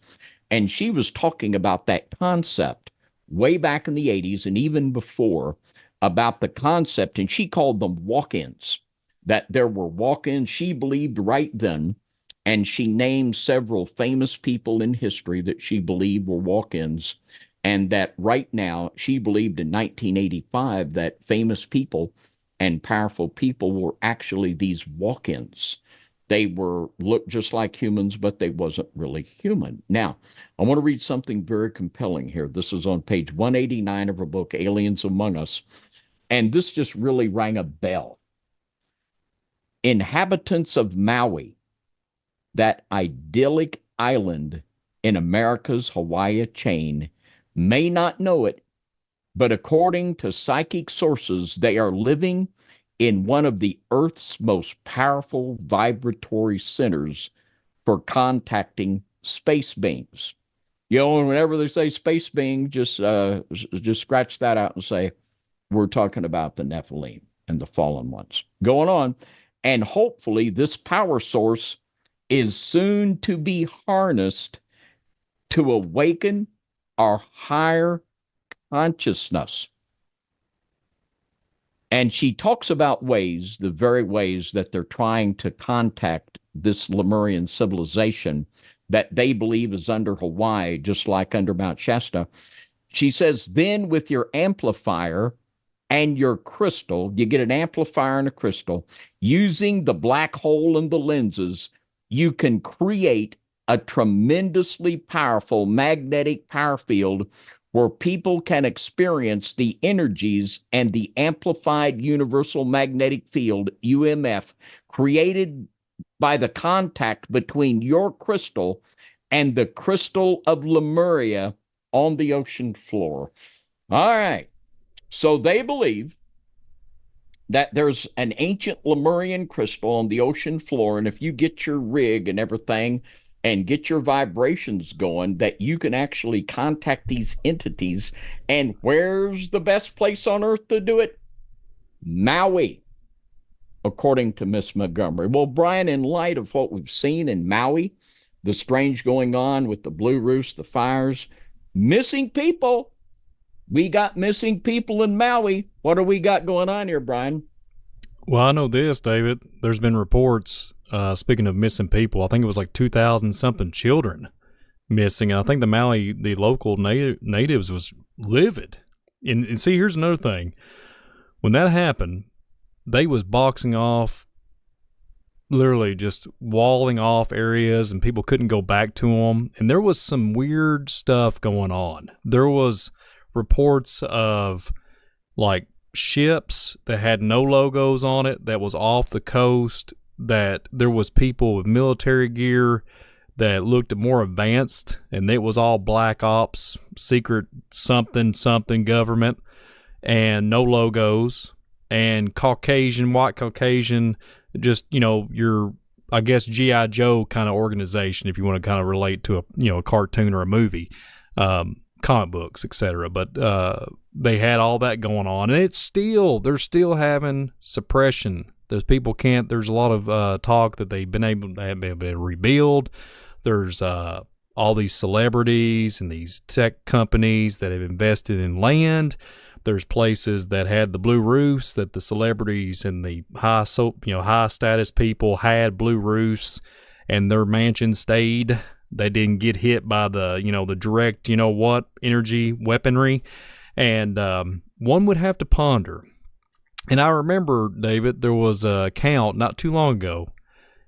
And she was talking about that concept way back in the 80s and even before, about the concept, and she called them walk-ins, that there were walk-ins. She believed right then, and she named several famous people in history that she believed were walk-ins, and that right now she believed in 1985 that famous people and powerful people were actually these walk-ins. They looked just like humans, but they wasn't really human. Now, I want to read something very compelling here. This is on page 189 of her book, Aliens Among Us. And this just really rang a bell. Inhabitants of Maui, that idyllic island in America's Hawaii chain, may not know it, but according to psychic sources, they are living in one of the Earth's most powerful vibratory centers for contacting space beings. And whenever they say space being, just scratch that out and say, we're talking about the Nephilim and the fallen ones. Going on, and hopefully this power source is soon to be harnessed to awaken our higher consciousness. And she talks about the very ways that they're trying to contact this Lemurian civilization that they believe is under Hawaii, just like under Mount Shasta. She says, then with your amplifier and your crystal, you get an amplifier and a crystal, using the black hole and the lenses, you can create a tremendously powerful magnetic power field where people can experience the energies and the amplified universal magnetic field, UMF, created by the contact between your crystal and the crystal of Lemuria on the ocean floor. All right. So they believe that there's an ancient Lemurian crystal on the ocean floor, and if you get your rig and everything and get your vibrations going, that you can actually contact these entities. And where's the best place on earth to do it? Maui, according to Miss Montgomery. Well, Brian, in light of what we've seen in Maui, the strange going on with the blue roofs, the fires, missing people. We got missing people in Maui. What do we got going on here, Brian? Well, I know this, David. There's been reports, speaking of missing people, I think it was like 2,000 something children missing. And I think the Maui, the local natives was livid. And see, here's another thing. When that happened, they was boxing off, literally just walling off areas, and people couldn't go back to them. And there was some weird stuff going on. There was reports of like ships that had no logos on it that was off the coast, that there was people with military gear that looked more advanced, and it was all black ops, secret something something government, and no logos, and Caucasian, white Caucasian, just, your, I guess, GI Joe kind of organization, if you want to kind of relate to a cartoon or a movie, comic books, etc. But they had all that going on, and they're still having suppression. Those people can't. There's a lot of talk that they've been able to rebuild. There's all these celebrities and these tech companies that have invested in land. There's places that had the blue roofs, that the celebrities and the high status people had blue roofs, and their mansions stayed. They didn't get hit by the direct energy weaponry, and one would have to ponder. And I remember, David, there was a count not too long ago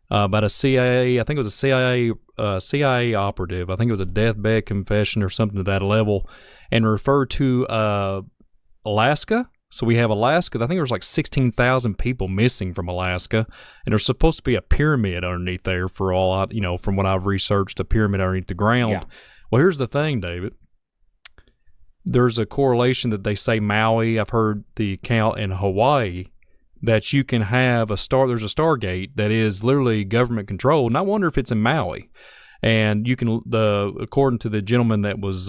about a CIA. I think it was a CIA operative. I think it was a deathbed confession or something to that level, and referred to Alaska. So we have Alaska. I think there was like 16,000 people missing from Alaska, and there's supposed to be a pyramid underneath there for all from what I've researched, a pyramid underneath the ground. Yeah. Well, here's the thing, David. There's a correlation that they say Maui. I've heard the account in Hawaii that you can have there's a Stargate that is literally government controlled, and I wonder if it's in Maui. And you can, according to the gentleman that was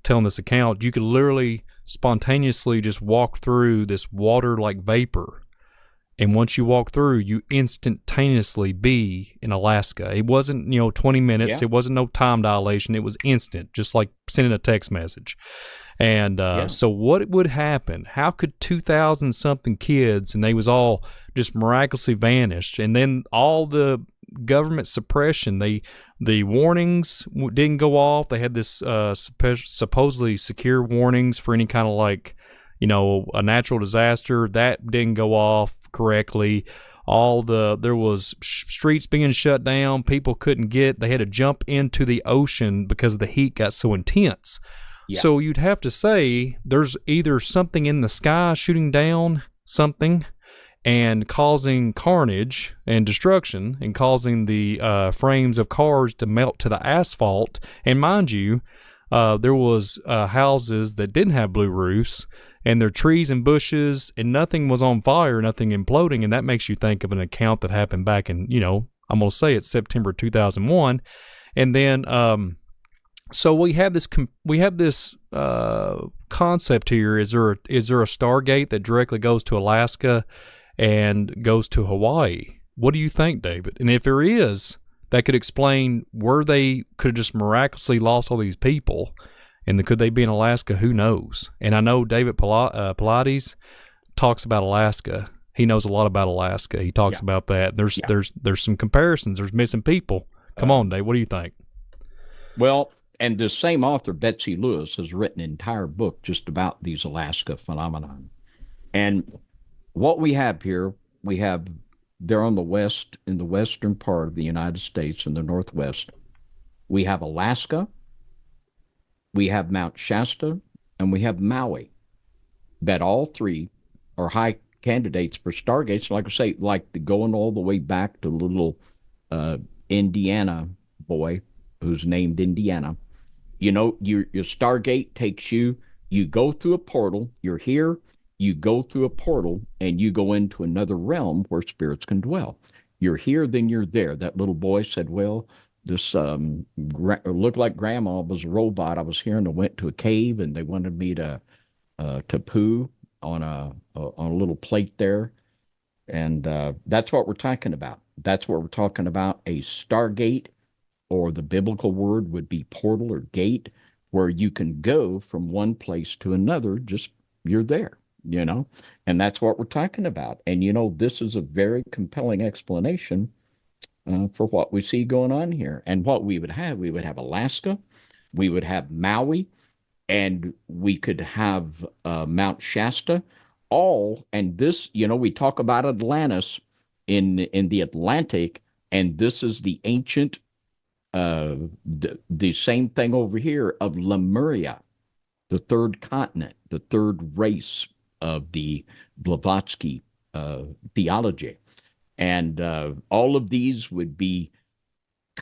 telling this account, you could literally spontaneously just walk through this water-like vapor, and once you walk through, you instantaneously be in Alaska. It wasn't 20 minutes. Yeah. It wasn't no time dilation. It was instant, just like sending a text message. And so what would happen? How could 2,000 something kids, and they was all just miraculously vanished, and then all the government suppression, the warnings didn't go off. They had this supposedly secure warnings for any kind of a natural disaster that didn't go off correctly. There was streets being shut down. People couldn't they had to jump into the ocean because the heat got so intense. Yeah. So you'd have to say there's either something in the sky shooting down something and causing carnage and destruction, and causing the frames of cars to melt to the asphalt. And mind you, there was houses that didn't have blue roofs, and there are trees and bushes, and nothing was on fire, nothing imploding. And that makes you think of an account that happened back in, I'm going to say it's September 2001. And then, so we have this concept here. Is there a Stargate that directly goes to Alaska and goes to Hawaii? What do you think, David? And if there is, that could explain where they could have just miraculously lost all these people, and could they be in Alaska? Who knows? And I know David Pilates talks about Alaska. He knows a lot about Alaska. He talks about that. There's some comparisons. There's missing people. Come on, Dave. What do you think? Well, and the same author, Betsy Lewis, has written an entire book just about these Alaska phenomenon. And what we have here, they're on the west, in the western part of the United States, in the Northwest. We have Alaska, we have Mount Shasta, and we have Maui, that all three are high candidates for Stargates. Like I say, going all the way back to the little Indiana boy who's named Indiana. Your Stargate takes you go through a portal, you're here, you go through a portal, and you go into another realm where spirits can dwell. You're here, then you're there. That little boy said, well, this looked like grandma was a robot. I was here, and I went to a cave, and they wanted me to poo on a little plate there. And that's what we're talking about. That's what we're talking about, a Stargate, or the biblical word would be portal or gate, where you can go from one place to another. Just, you're there. you know, and that's what we're talking about. And, this is a very compelling explanation for what we see going on here. And what we would have Alaska, we would have Maui, and we could have Mount Shasta, all. And this, we talk about Atlantis in the Atlantic, and this is the ancient, the same thing over here of Lemuria, the third continent, the third race of the Blavatsky theology. And all of these would be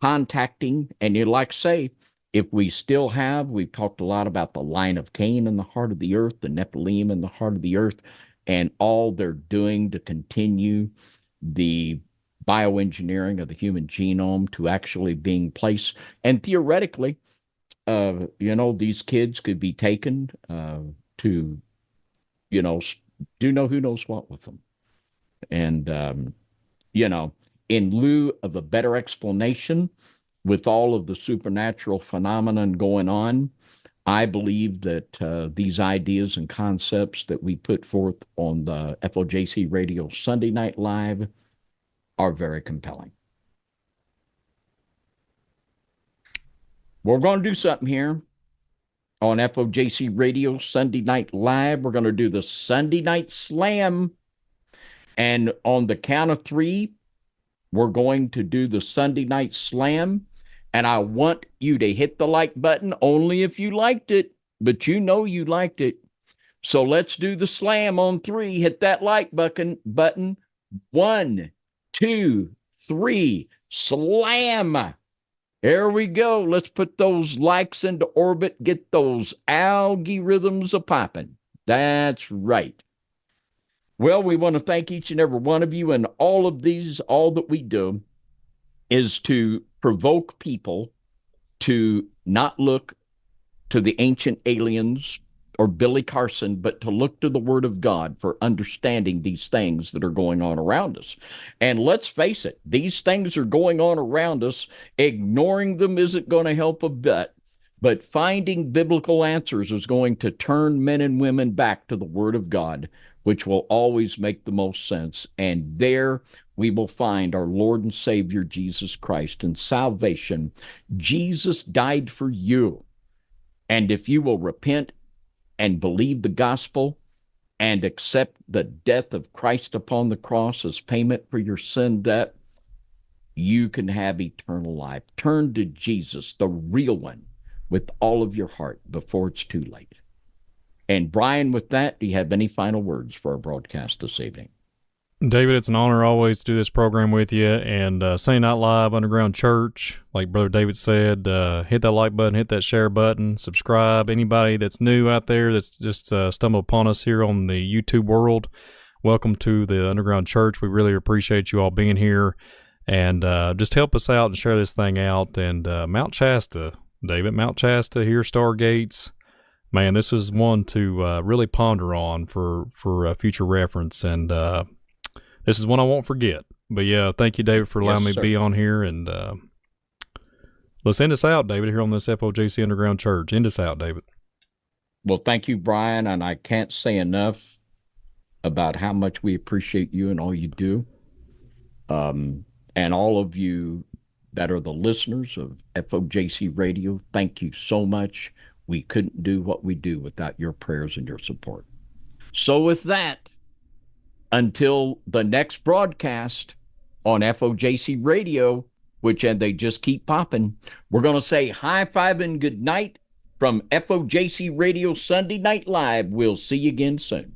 contacting, and you like say, if we still have, we've talked a lot about the line of Cain in the heart of the earth, the Nephilim in the heart of the earth, and all they're doing to continue the bioengineering of the human genome to actually being placed. And theoretically, these kids could be taken to, do know who knows what with them. And, in lieu of a better explanation with all of the supernatural phenomenon going on, I believe that these ideas and concepts that we put forth on the FOJC Radio Sunday Night Live are very compelling. We're going to do something here on FOJC Radio Sunday Night Live. We're going to do the Sunday Night Slam. And on the count of three, we're going to do the Sunday Night Slam. And I want you to hit the like button only if you liked it, but you liked it. So let's do the slam on three. Hit that like button. 1, 2, 3, slam. There we go. Let's put those likes into orbit. Get those algae rhythms a popping. That's right. Well, we want to thank each and every one of you. And all of these, all that we do is to provoke people to not look to the ancient aliens or Billy Carson, but to look to the Word of God for understanding these things that are going on around us. And let's face it, these things are going on around us. Ignoring them isn't going to help a bit, but finding biblical answers is going to turn men and women back to the Word of God, which will always make the most sense. And there we will find our Lord and Savior, Jesus Christ, and salvation. Jesus died for you. And if you will repent and believe the gospel and accept the death of Christ upon the cross as payment for your sin debt, you can have eternal life. Turn to Jesus, the real one, with all of your heart before it's too late. And Brian, with that, do you have any final words for our broadcast this evening? David, it's an honor always to do this program with you. And Sunday Night Live Underground Church, like Brother David said, hit that like button, hit that share button, subscribe. Anybody that's new out there that's just stumbled upon us here on the YouTube world, welcome to the Underground Church. We really appreciate you all being here. And just help us out and share this thing out. And Mount Shasta, David, Mount Shasta here, Stargates. Man, this is one to really ponder on for future reference. And this is one I won't forget. But yeah, thank you, David, for allowing me to be on here. And let's end us out, David, here on this FOJC Underground Church. End us out, David. Well, thank you, Brian. And I can't say enough about how much we appreciate you and all you do. And all of you that are the listeners of FOJC Radio, thank you so much. We couldn't do what we do without your prayers and your support. So with that, until the next broadcast on FOJC Radio, which and they just keep popping, we're going to say high five and good night from FOJC Radio Sunday Night Live. We'll see you again soon.